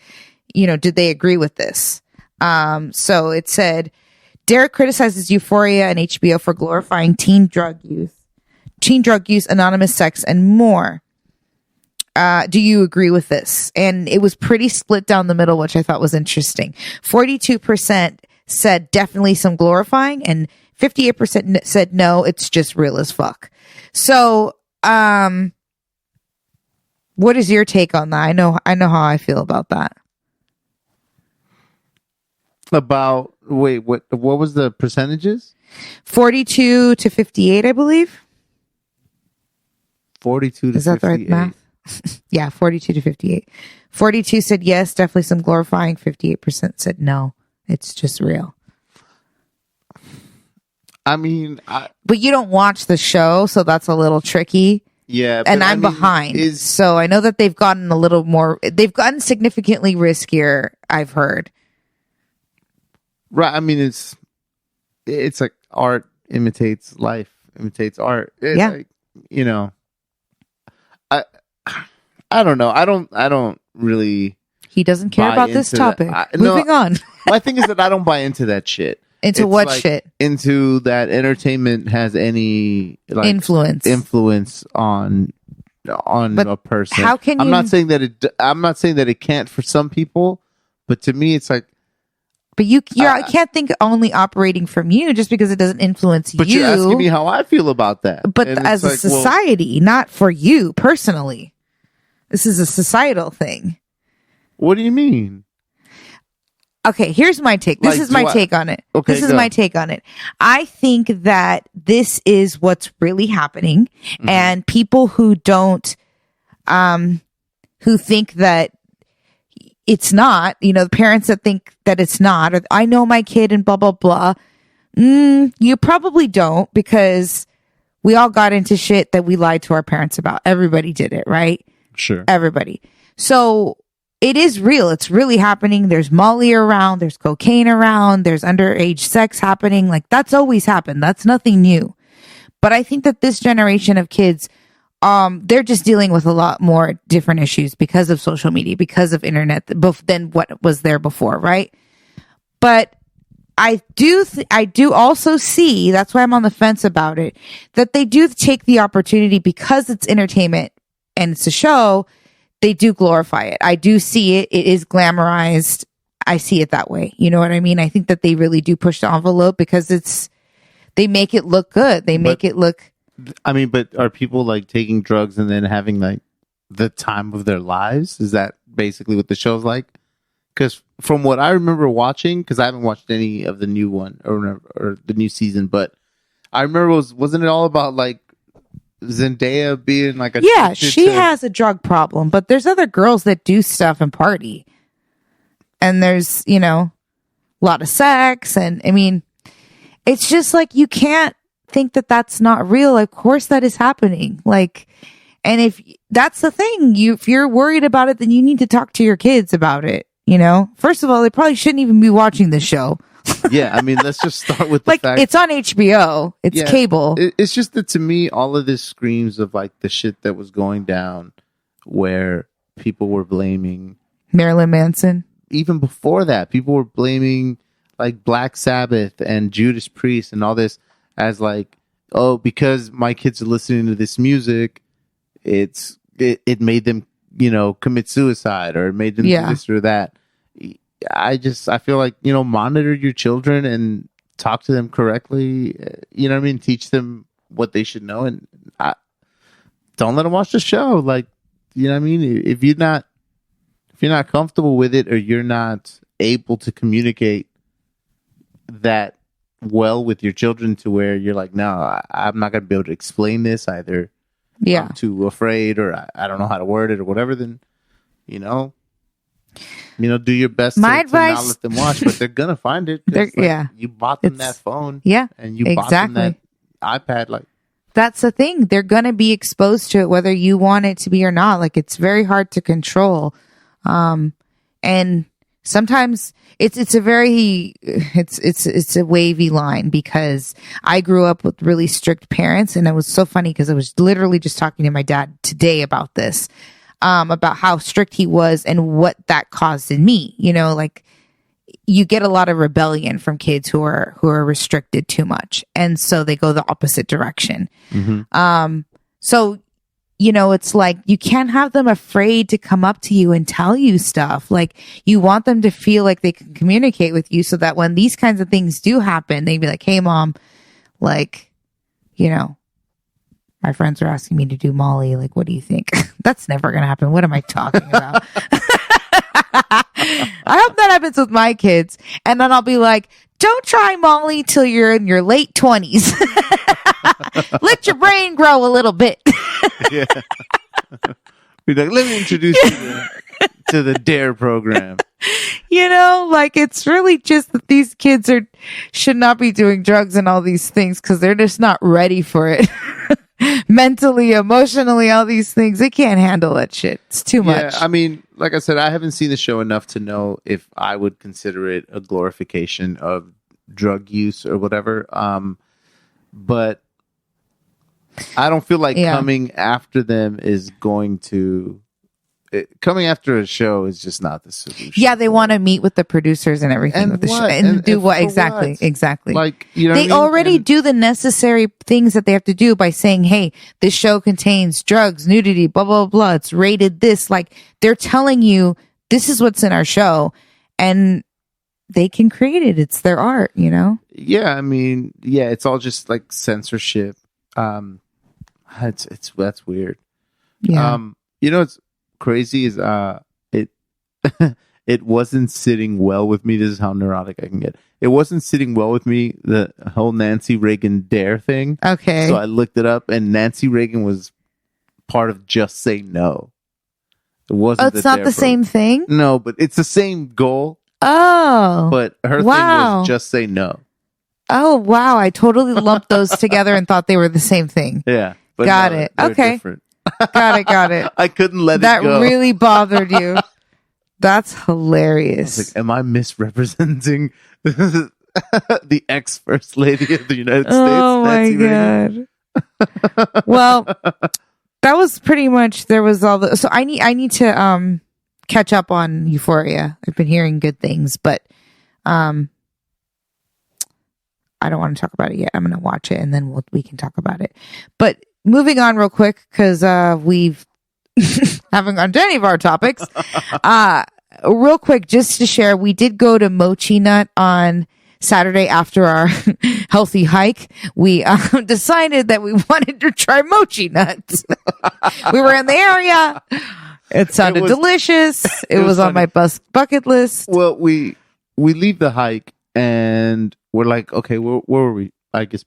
did they agree with this? So it said, DARE criticizes Euphoria and HBO for glorifying teen drug use, anonymous sex, and more. Do you agree with this? And it was pretty split down the middle, which I thought was interesting. 42% said definitely some glorifying, and 58% said no, it's just real as fuck. So, what is your take on that? I know how I feel about that. About what was the percentages? 42 to 58, I believe. 42 to 58. Is that the right math? Yeah, 42 to 58. 42 said yes, definitely some glorifying. 58% said no, it's just real. I mean, but you don't watch the show, so that's a little tricky. Yeah, and I'm behind, so I know that they've gotten significantly riskier. I've heard. Right. I mean, it's like art imitates life, imitates art. It's like, I don't know. I don't really. He doesn't care about this topic. Moving on. My thing is that I don't buy into that shit. Into what shit? Into that entertainment has any influence on a person. How can you? I'm not saying that it can't for some people, but to me, it's like. But I can't think only operating from you just because it doesn't influence you. But you're asking me how I feel about that. But as a society, not for you personally. This is a societal thing. What do you mean? Okay, here's my take. This is my take on it. Okay, this is my take on it. I think that this is what's really happening, and people who don't, who think that it's not, the parents that think that it's not, or I know my kid and blah, blah, blah. You probably don't, because we all got into shit that we lied to our parents about. Everybody did it, right? Sure. Everybody. So it is real. It's really happening. There's Molly around. There's cocaine around. There's underage sex happening. Like, that's always happened. That's nothing new. But I think that this generation of kids, they're just dealing with a lot more different issues because of social media, because of internet than what was there before, right? But I do also see, that's why I'm on the fence about it, that they do take the opportunity because it's entertainment and it's a show. They do glorify it. I do see it. It is glamorized. I see it that way. You know what I mean? I think that they really do push the envelope because they make it look good. They make it look. I mean, but are people like taking drugs and then having like the time of their lives? Is that basically what the show's like? Because from what I remember watching, because I haven't watched any of the new one or the new season, but I remember wasn't it all about like Zendaya being like a she has a drug problem, but there's other girls that do stuff and party, and there's a lot of sex, and I mean, it's just like you can't think that that's not real. Of course that is happening. Like, and if that's the thing, if you're worried about it, then you need to talk to your kids about it. First of all, they probably shouldn't even be watching this show. Yeah, I mean, let's just start with the like fact it's on HBO. It's cable. It's just that to me, all of this screams of like the shit that was going down, where people were blaming Marilyn Manson. Even before that, people were blaming like Black Sabbath and Judas Priest and all this as like, oh, because my kids are listening to this music, it made them commit suicide, or it made them do this or that. I feel like, monitor your children and talk to them correctly. You know what I mean? Teach them what they should know, and don't let them watch the show. Like, you know what I mean? If you're not comfortable with it, or you're not able to communicate that well with your children to where you're like, no, I'm not going to be able to explain this either. Yeah. I'm too afraid, or I don't know how to word it or whatever, then, do your best to not let them watch, but they're going to find it. You bought them that phone. Yeah. And you bought them that iPad. Like, that's the thing. They're going to be exposed to it, whether you want it to be or not. Like, it's very hard to control. And sometimes it's a very, it's a wavy line, because I grew up with really strict parents, and it was so funny because I was literally just talking to my dad today about this, about how strict he was and what that caused in me. Like, you get a lot of rebellion from kids who are restricted too much, and so they go the opposite direction. Mm-hmm. So, it's like, you can't have them afraid to come up to you and tell you stuff. Like, you want them to feel like they can communicate with you, so that when these kinds of things do happen, they'd be like, hey, Mom, like, my friends are asking me to do Molly. Like, what do you think? That's never going to happen. What am I talking about? I hope that happens with my kids. And then I'll be like, don't try Molly till you're in your late 20s. Let your brain grow a little bit. Yeah. We're like, let me introduce you to the DARE program. Like, it's really just that these kids should not be doing drugs and all these things, because they're just not ready for it. Mentally, emotionally, all these things. They can't handle that shit. It's too much. I mean, like I said, I haven't seen the show enough to know if I would consider it a glorification of drug use or whatever. But I don't feel like coming after them is going to... coming after a show is just not the solution. Yeah, they want to meet with the producers and everything and with the what? show and do what What? exactly. Like, they already do the necessary things that they have to do by saying, "Hey, this show contains drugs, nudity, blah blah blah. It's rated this." Like, they're telling you this is what's in our show, and they can create it. It's their art, Yeah, I mean, it's all just like censorship. That's weird. Yeah. It's crazy is it wasn't sitting well with me. This is how neurotic I can get. It wasn't sitting well with me, the whole Nancy Reagan DARE thing. Okay. So I looked it up, and Nancy Reagan was part of Just Say No. It wasn't. Oh, it's not the same thing? No, but it's the same goal. Oh. But her thing was Just Say No. Oh, wow. I totally lumped those together and thought they were the same thing. Yeah. But got it. Okay. Different. Got it. I couldn't let it go. That really bothered you. That's hilarious. I was like, am I misrepresenting the ex-first lady of the United States? Oh, my God. Well, that was pretty much, there was all the, so I need to catch up on Euphoria. I've been hearing good things, but I don't want to talk about it yet. I'm going to watch it, and then we can talk about it. But moving on real quick, because we've haven't gone to any of our topics. Real quick, just to share, we did go to Mochi Nut on Saturday after our healthy hike. We decided that we wanted to try Mochi Nuts. We were in the area. It sounded delicious. It was on my bucket list. Well, we leave the hike, and we're like, okay, where were we? I guess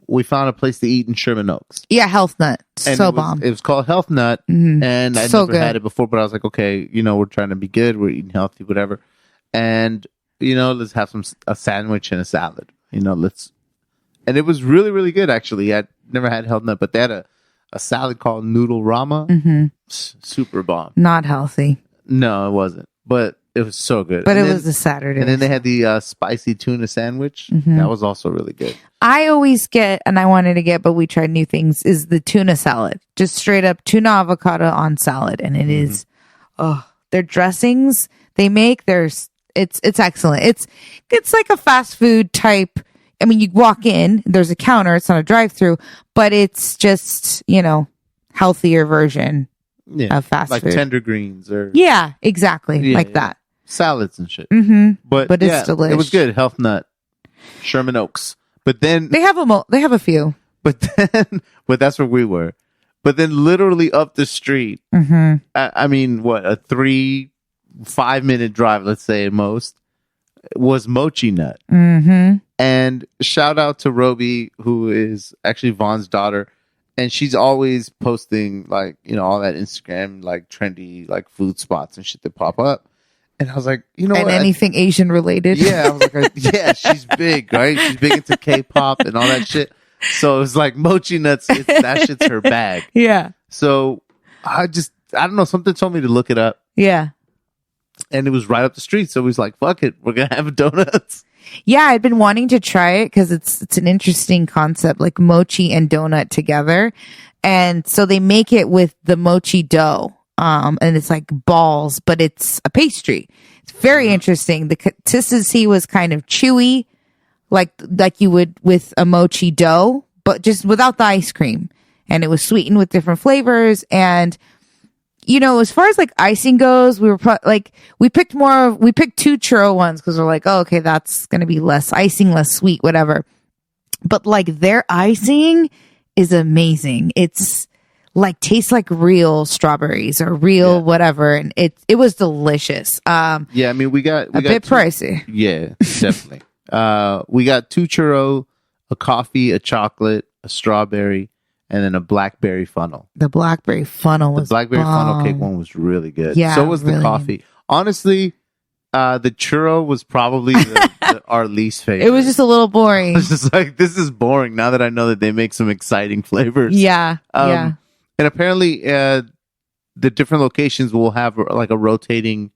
we found a place to eat in Sherman Oaks. Yeah, Health Nut. And bomb. It was called Health Nut, and I never had it before, but I was like, okay, we're trying to be good. We're eating healthy, whatever. And, let's have a sandwich and a salad. And it was really, really good, actually. I'd never had Health Nut, but they had a salad called Noodle Rama. Mm-hmm. Super bomb. Not healthy. No, it wasn't. But it was so good. But it was a Saturday. And then they had the spicy tuna sandwich. Mm-hmm. That was also really good. I always get, and I wanted to get, but we tried new things, is the tuna salad. Just straight up tuna avocado on salad. And it is, their dressings they make, it's excellent. It's like a fast food type. I mean, you walk in, there's a counter, it's not a drive-through, but it's just, healthier version of fast food. Like tender greens or... Yeah, exactly. Like that. salads and shit. But it's delicious. It was good. Health Nut, Sherman Oaks. But then they have a few. But that's where we were. But then literally up the street, I mean, what, a 3-5 minute drive, let's say at most, was Mochi Nut. And shout out to Roby, who is actually Vaughn's daughter. And she's always posting, like, you know, all that Instagram, like, trendy, like, food spots and shit that pop up. And I was like, you know and what? anything Asian related. Yeah, I was like, yeah, she's big, right? She's big into K-pop and all that shit. So it was like Mochi Nuts, that shit's her bag. Yeah. So I don't know, something told me to look it up. Yeah. And it was right up the street. So we was like, fuck it, we're going to have donuts. Yeah, I'd been wanting to try it because it's an interesting concept, like mochi and donut together. And so they make it with the mochi dough. And it's like balls, but it's a pastry. It's very interesting. The consistency was kind of chewy, like you would with a mochi dough, but just without the ice cream. And it was sweetened with different flavors. And, you know, as far as like icing goes, we picked 2 churro ones because we're like, oh, okay, that's going to be less icing, less sweet, whatever. But like their icing is amazing. It's like tastes like real strawberries or real whatever. And it was delicious. Yeah, I mean, we got a bit pricey. Yeah, definitely. We got 2 churro, a coffee, a chocolate, a strawberry, and then a blackberry funnel. The blackberry funnel was funnel cake one was really good. Yeah, so was the coffee. Honestly, the churro was probably our least favorite. It was just a little boring. I was just like, this is boring now that I know that they make some exciting flavors. Yeah, yeah. And apparently, the different locations will have like a rotating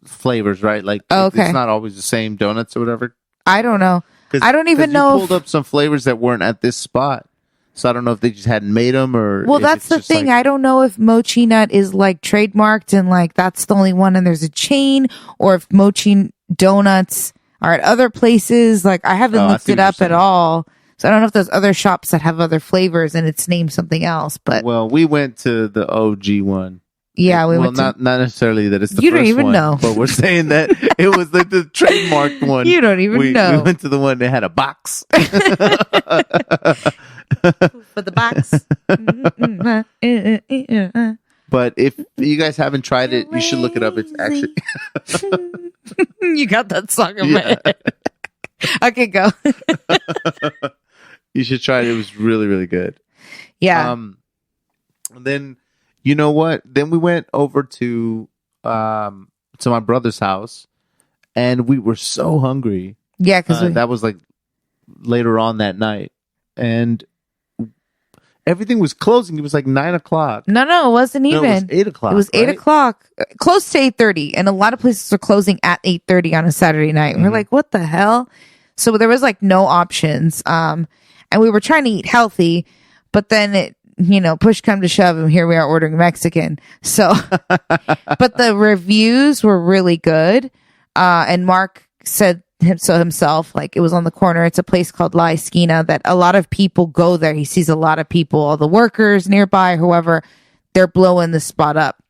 flavors, right? Like, it's not always the same donuts or whatever. I don't know. I don't even know. You pulled up some flavors that weren't at this spot, so I don't know if they just hadn't made them or. Well, that's the thing. Like, I don't know if Mochi Nut is like trademarked and like that's the only one, and there's a chain, or if Mochi Donuts are at other places. Like I haven't looked it up at all, so I don't know if there's other shops that have other flavors and it's named something else. But we went to the OG one. Yeah, not necessarily that it's the you first don't even one, know, but we're saying that it was like the trademarked one. You don't even know. We went to the one that had a box for the box. But if you guys haven't tried it, you should look it up. It's actually you got that song in my head. Okay, go. You should try it. It was really, really good. Yeah. Then. You know what? Then we went over to my brother's house, and we were so hungry. Yeah, because that was like later on that night, and everything was closing. It was like 9:00. No, it wasn't even. No, it was 8:00. It was 8:00, close to 8:30, and a lot of places are closing at 8:30 on a Saturday night. And we're like, what the hell? So there was like no options, and we were trying to eat healthy, but then push come to shove, and here we are ordering Mexican. So, but the reviews were really good. And Mark said so himself, like it was on the corner. It's a place called La Esquina that a lot of people go there. He sees a lot of people, all the workers nearby, whoever, they're blowing the spot up.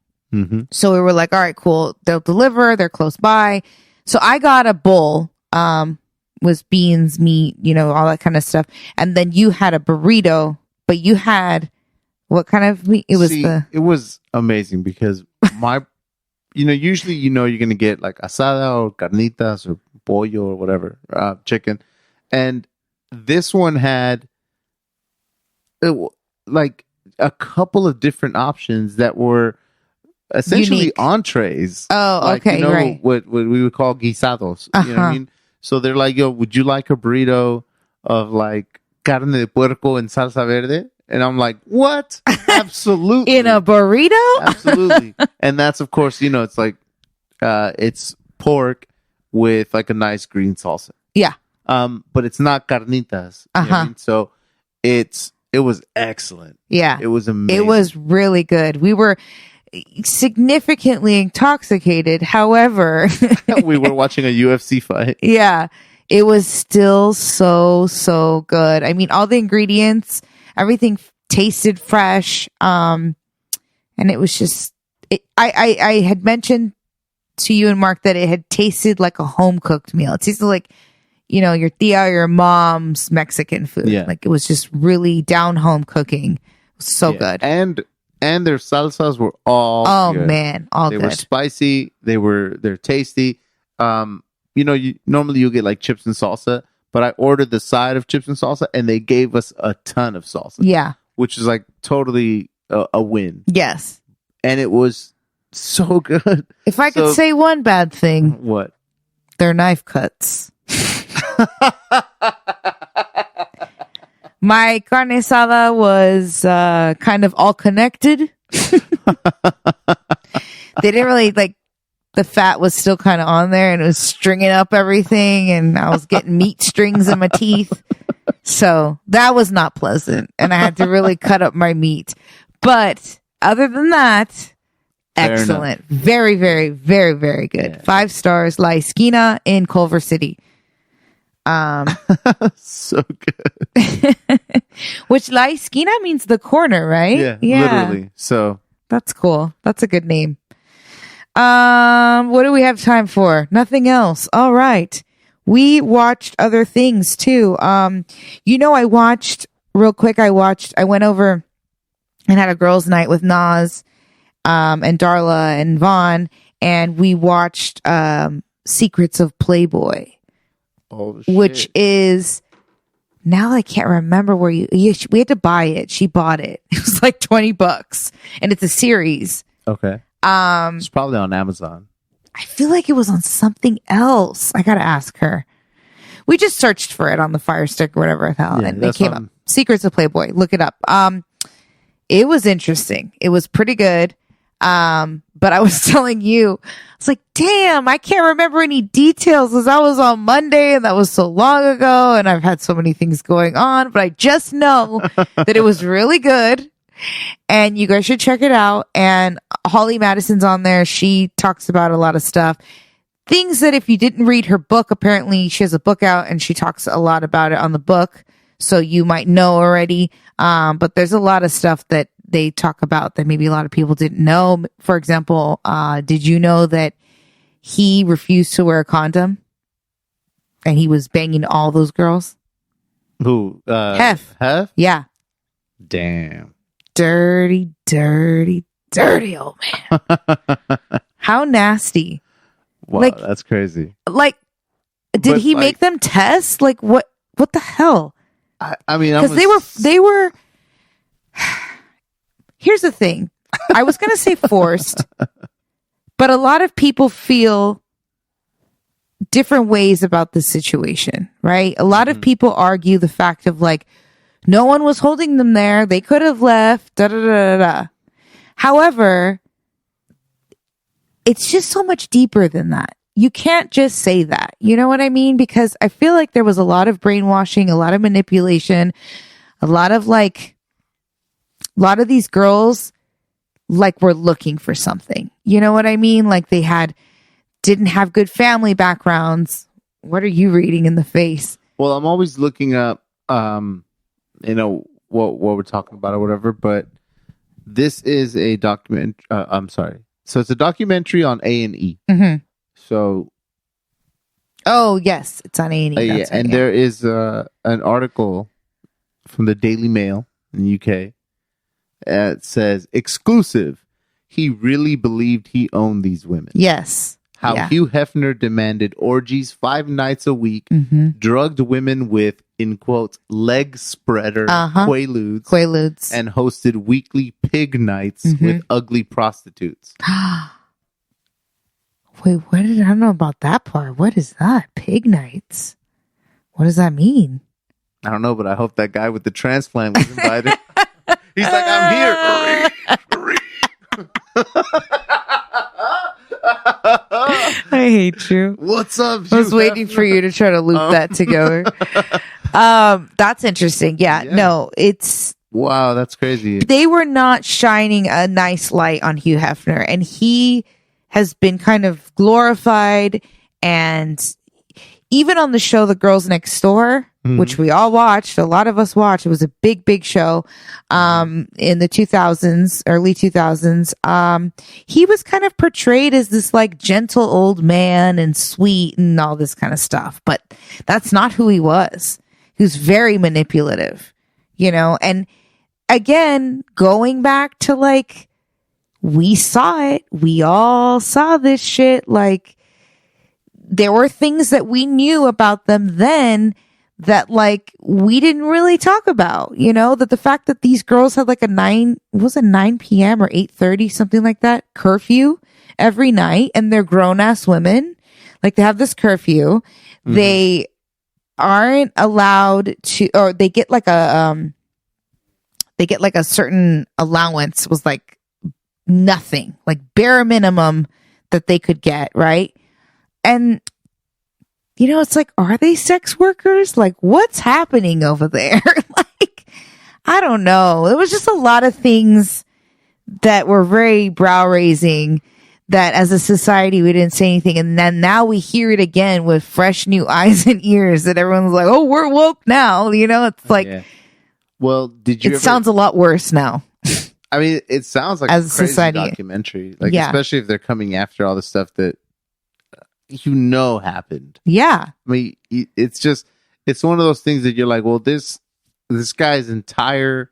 So we were like, all right, cool. They'll deliver. They're close by. So I got a bowl, was beans, meat, all that kind of stuff. And then you had a burrito, but you had what kind of meat? It was amazing because usually you're going to get like asada or carnitas or pollo or whatever, chicken. And this one had like a couple of different options that were essentially unique entrees. Oh, okay, right. What we would call guisados. You know what I mean? So they're like, yo, would you like a burrito of like carne de puerco en salsa verde? And I'm like, what? Absolutely. In a burrito? Absolutely. And that's, of course, it's like, it's pork with like a nice green salsa. Yeah. But it's not carnitas. You know what I mean? So it was excellent. Yeah. It was amazing. It was really good. We were significantly intoxicated. However, we were watching a UFC fight. Yeah. It was still so good. I mean, all the ingredients, everything tasted fresh. And it was just, I had mentioned to you and Mark that it had tasted like a home cooked meal. It tasted like, you know, your tia or your mom's Mexican food. Yeah. Like it was just really down home cooking. It was so good. And their salsas were all good. Man, all good. They were spicy. They're tasty. You know, normally you get like chips and salsa, but I ordered the side of chips and salsa and they gave us a ton of salsa. Yeah. Which is like totally a win. Yes. And it was so good. If I could say one bad thing. What? Their knife cuts. My carne asada was kind of all connected. They didn't really like, the fat was still kind of on there and it was stringing up everything and I was getting meat strings in my teeth. So that was not pleasant and I had to really cut up my meat. But other than that, excellent. Very, very, very, very good. Yeah. 5 stars. La Esquina in Culver City. So good. Which La Esquina means the corner, right? Yeah, literally. So that's cool. That's a good name. What do we have time for? Nothing else. All right. We watched other things too. You know, I watched real quick. I went over and had a girls' night with Nas, and Darla and Vaughn, and we watched, Secrets of Playboy. Oh, shit. Which is, now I can't remember where we had to buy it. She bought it. It was like $20 and it's a series. Okay. It's probably on Amazon. I feel like it was on something else. I gotta ask her. We just searched for it on the Fire Stick or whatever the hell, and it came up. Secrets of Playboy. Look it up. It was interesting. It was pretty good. But I was telling you, I was like, damn, I can't remember any details because that was on Monday and that was so long ago and I've had so many things going on, but I just know that it was really good and you guys should check it out. And Holly Madison's on there. She talks about a lot of stuff. Things that if you didn't read her book, apparently she has a book out and she talks a lot about it on the book. So you might know already. But there's a lot of stuff that they talk about that maybe a lot of people didn't know. For example, did you know that he refused to wear a condom and he was banging all those girls? Who? Hef. Hef? Yeah. Damn. Dirty, dirty, dirty old man. How nasty. Wow, like, that's crazy. Like, did he make them test? Like, what the hell? I mean, because they were. Here's the thing. I was going to say forced, but a lot of people feel different ways about the situation, right? A lot of people argue the fact of like, no one was holding them there. They could have left, da, da, da, da, da. However, it's just so much deeper than that. You can't just say that. You know what I mean? Because I feel like there was a lot of brainwashing, a lot of manipulation, a lot of these girls like were looking for something. You know what I mean? Like they didn't have good family backgrounds. What are you reading in the face? Well, I'm always looking up, you know, what we're talking about or whatever, but this is a document. I'm sorry. So it's a documentary on A&E. Mm-hmm. So. Oh, yes. It's on A&E. Yeah. Right, and there is an article from the Daily Mail in the UK. It says, exclusive. He really believed he owned these women. Yes. How Hugh Hefner demanded orgies 5 nights a week, drugged women with, in quotes, leg spreader quaaludes, and hosted weekly pig nights with ugly prostitutes. Wait, I don't know about that part. What is that? Pig nights? What does that mean? I don't know, but I hope that guy with the transplant was invited. He's like, I'm here. I hate you. What's up? I was waiting for you to try to loop that together. That's interesting. Yeah, no, it's... Wow, that's crazy. They were not shining a nice light on Hugh Hefner, and he has been kind of glorified, and even on the show The Girls Next Door, which we all watched, a lot of us watched, it was a big show in the 2000s, early 2000s. He was kind of portrayed as this like gentle old man and sweet and all this kind of stuff, but that's not who he was. He was very manipulative, you know. And again, going back to like, we saw it, we all saw this shit. Like, there were things that we knew about them then that like we didn't really talk about, you know, that the fact that these girls had like a 9 p.m. or 8:30, something like that, curfew every night, and they're grown ass women. Like, they have this curfew. They aren't allowed to, or they get like a certain allowance, was like nothing, like bare minimum that they could get, right? And, you know, it's like, are they sex workers? Like, what's happening over there? Like, I don't know. It was just a lot of things that were very brow raising that as a society, we didn't say anything. And then now we hear it again with fresh new eyes and ears that everyone's like, oh, we're woke now. You know, it's like, well, did you sounds a lot worse now. I mean, it sounds like as a crazy society documentary, like, especially if they're coming after all the stuff that you know happened. Yeah. I mean, it's one of those things that you're like, well, this guy's entire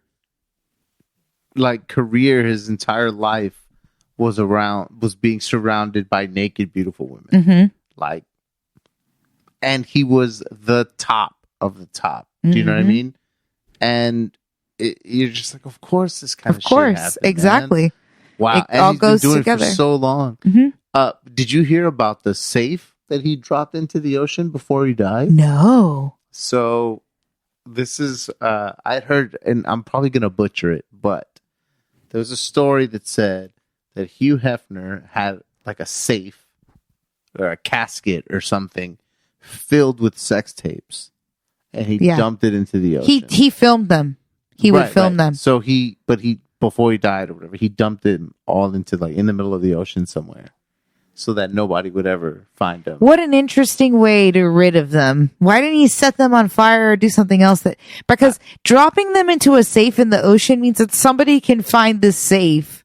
like career, his entire life was being surrounded by naked, beautiful women. Like, and he was the top of the top. Do you know what I mean? And you're just like, of course, this kind of shit happened, exactly. Man. Wow. It and all he's goes been doing together it for so long. Did you hear about the safe that he dropped into the ocean before he died? No. So this is, I'd heard, and I'm probably going to butcher it, but there was a story that said that Hugh Hefner had like a safe or a casket or something filled with sex tapes, and he dumped it into the ocean. He filmed them. He would film them. So before he died or whatever, he dumped it all into like in the middle of the ocean somewhere, so that nobody would ever find them. What an interesting way to rid of them. Why didn't he set them on fire or do something else? Because dropping them into a safe in the ocean means that somebody can find this safe.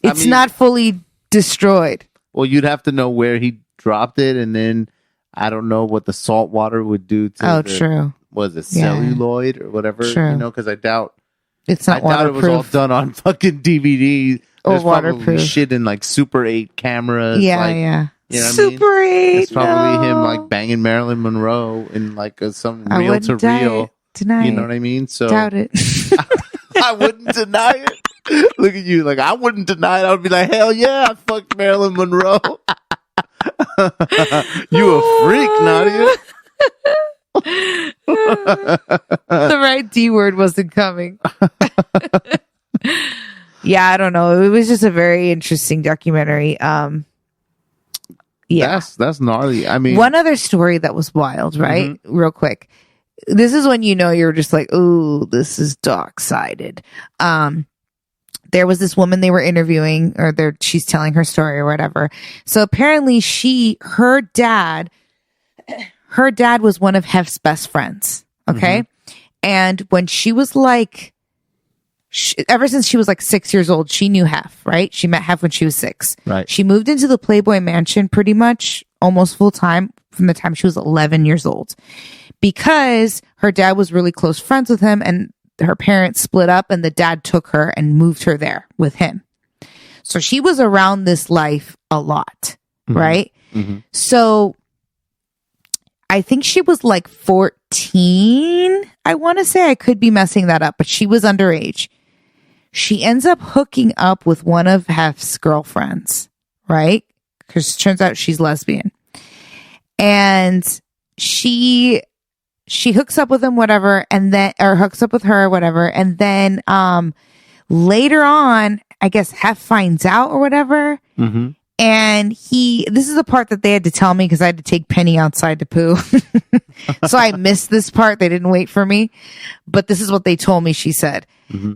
It's not fully destroyed. Well, you'd have to know where he dropped it, and then I don't know what the salt water would do to true. Was it celluloid or whatever? True. You know, because I doubt it's not waterproof. I doubt it was all done on fucking DVD. There's probably shit in like Super 8 cameras. Yeah. You know Super 8. It's probably him like banging Marilyn Monroe in like some reel to reel. Deny you know what I mean? So doubt it. I wouldn't deny it. Look at you, like I wouldn't deny it. I would be like, hell yeah, I fucked Marilyn Monroe. You a freak, Nadia. The right D word wasn't coming. Yeah, I don't know. It was just a very interesting documentary. Yeah, that's gnarly. I mean, one other story that was wild, right? Real quick. This is when you know you're just like, ooh, this is dark-sided. There was this woman they were interviewing, or she's telling her story or whatever. So apparently her dad was one of Hef's best friends. Okay. And when she was like, ever since she was like 6 years old, she knew Hef, right? She met Hef when she was 6. Right. She moved into the Playboy Mansion pretty much almost full time from the time she was 11 years old, because her dad was really close friends with him, and her parents split up, and the dad took her and moved her there with him. So she was around this life a lot, right? So I think she was like 14. I want to say, I could be messing that up, but she was underage. She ends up hooking up with one of Hef's girlfriends, right? Because it turns out she's lesbian. And she hooks up with him, whatever, and then, or hooks up with her, whatever. And then, later on, I guess Hef finds out or whatever. And this is the part that they had to tell me because I had to take Penny outside to poo. So I missed this part. They didn't wait for me, but this is what they told me. She said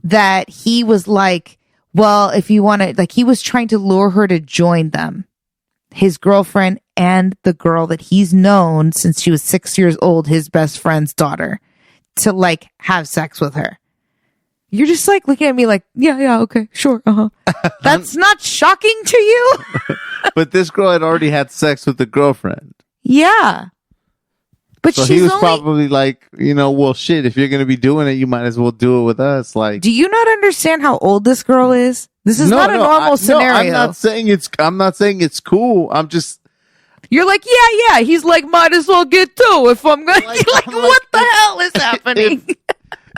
that he was like, well, if you want to, like, he was trying to lure her to join them, his girlfriend and the girl that he's known since she was 6 years old, his best friend's daughter, to like have sex with her. You're just like looking at me like, yeah, okay, sure, That's not shocking to you? But this girl had already had sex with the girlfriend. Yeah. But so he was probably like, well, shit, if you're going to be doing it, you might as well do it with us. Like, do you not understand how old this girl is? This is not a normal scenario. No, I'm not saying it's cool. I'm just. You're like, yeah. He's like, might as well get two if I'm going to. Like, what the hell is happening?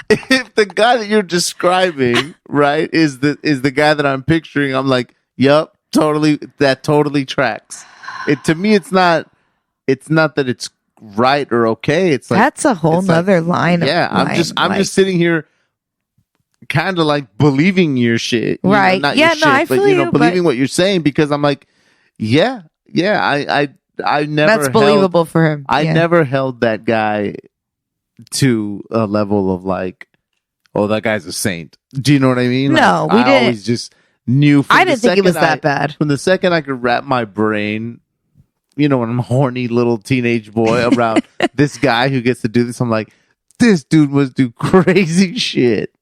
If the guy that you're describing, right, is the guy that I'm picturing, I'm like, yep, totally, that totally tracks. To me, it's not that it's right or okay. It's like that's a whole nother line. Yeah, I'm just sitting here, kind of like believing your shit, right? Not your shit, I feel but believing what you're saying because I'm like, yeah, I never. That's believable for him. I never held that guy to a level of like, oh, that guy's a saint. Do you know what I mean? No, like, we didn't. I always just knew. I didn't think it was that bad. From the second I could wrap my brain, when I'm a horny little teenage boy around this guy who gets to do this, I'm like, this dude must do crazy shit.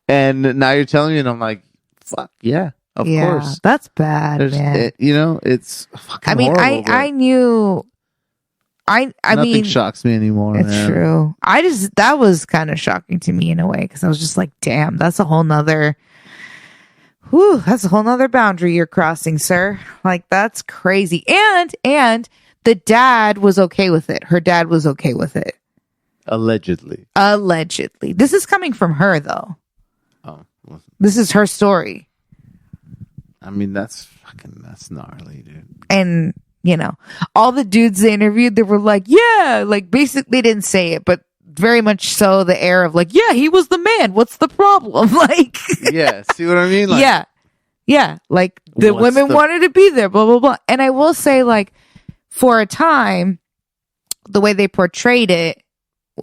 And now you're telling me, and I'm like, fuck yeah, of course. That's bad, man. It's fucking horrible. I knew. Nothing shocks me anymore. It's true. That was kind of shocking to me in a way because I was just like, damn, that's a whole nother boundary you're crossing, sir. Like, that's crazy. And the dad was okay with it. Her dad was okay with it. Allegedly. This is coming from her, though. Oh. Well, this is her story. I mean, that's gnarly, dude. And all the dudes they interviewed, they were like, yeah, like basically didn't say it, but very much so the air of like, yeah, he was the man. What's the problem? Like, yeah, see what I mean? Like, yeah. Like the women wanted to be there, blah, blah, blah. And I will say, like, for a time, the way they portrayed it,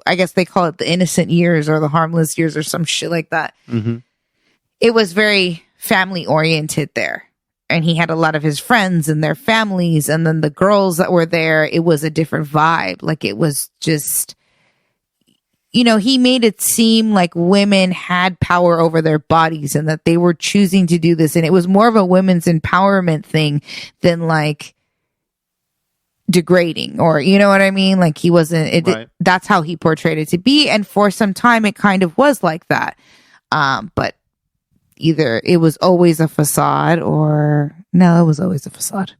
I guess they call it the innocent years or the harmless years or some shit like that. Mm-hmm. It was very family oriented there. And he had a lot of his friends and their families. And then the girls that were there, it was a different vibe. Like, it was just, he made it seem like women had power over their bodies and that they were choosing to do this. And it was more of a women's empowerment thing than like degrading, or you know what I mean? Like, he wasn't, right. That's how he portrayed it to be. And for some time, it kind of was like that. But either it was always a facade or no, it was always a facade.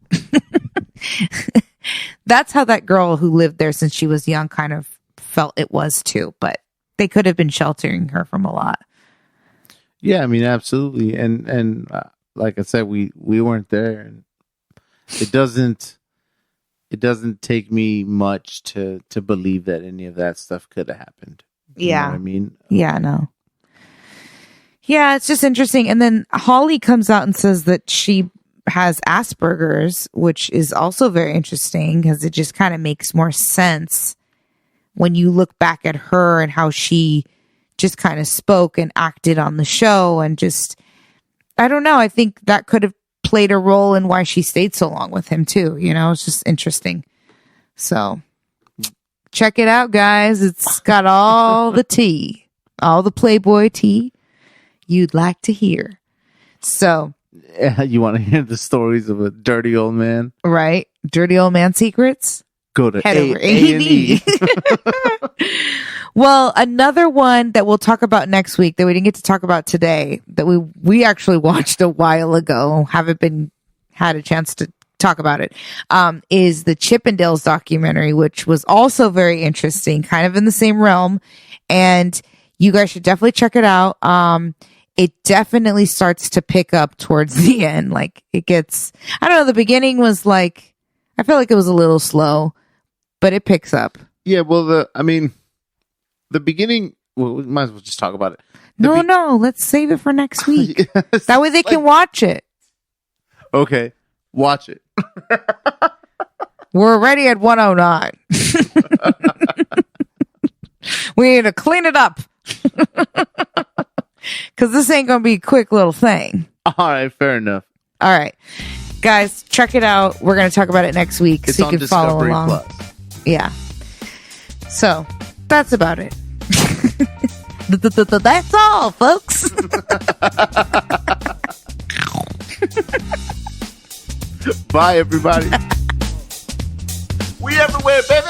That's how that girl who lived there since she was young kind of felt it was too, but they could have been sheltering her from a lot. Yeah, I mean, absolutely. And like I said, we weren't there, and it doesn't take me much to believe that any of that stuff could have happened. You know what I mean? Yeah, no. Yeah, it's just interesting. And then Holly comes out and says that she has Asperger's, which is also very interesting because it just kind of makes more sense when you look back at her and how she just kind of spoke and acted on the show. And just, I don't know. I think that could have played a role in why she stayed so long with him too. It's just interesting. So check it out, guys. It's got all the tea, all the Playboy tea you'd like to hear. So you want to hear the stories of a dirty old man, right? Dirty old man secrets. Go to head over A&E. Well, another one that we'll talk about next week that we didn't get to talk about today, that we actually watched a while ago, haven't had a chance to talk about it, is the Chippendales documentary, which was also very interesting, kind of in the same realm. And you guys should definitely check it out. It definitely starts to pick up towards the end. Like, it gets, I don't know, the beginning was like, I feel like it was a little slow, but it picks up. Yeah, well, the beginning, well, we might as well just talk about it. No, let's save it for next week. Yes, that way they can watch it. Okay, watch it. We're already at 109. We need to clean it up. Because this ain't going to be a quick little thing. All right, fair enough. All right. guys, check it out. We're going to talk about it next week, so you can follow along. Plus. Yeah. So that's about it. That's all, folks. Bye, everybody. We everywhere, baby.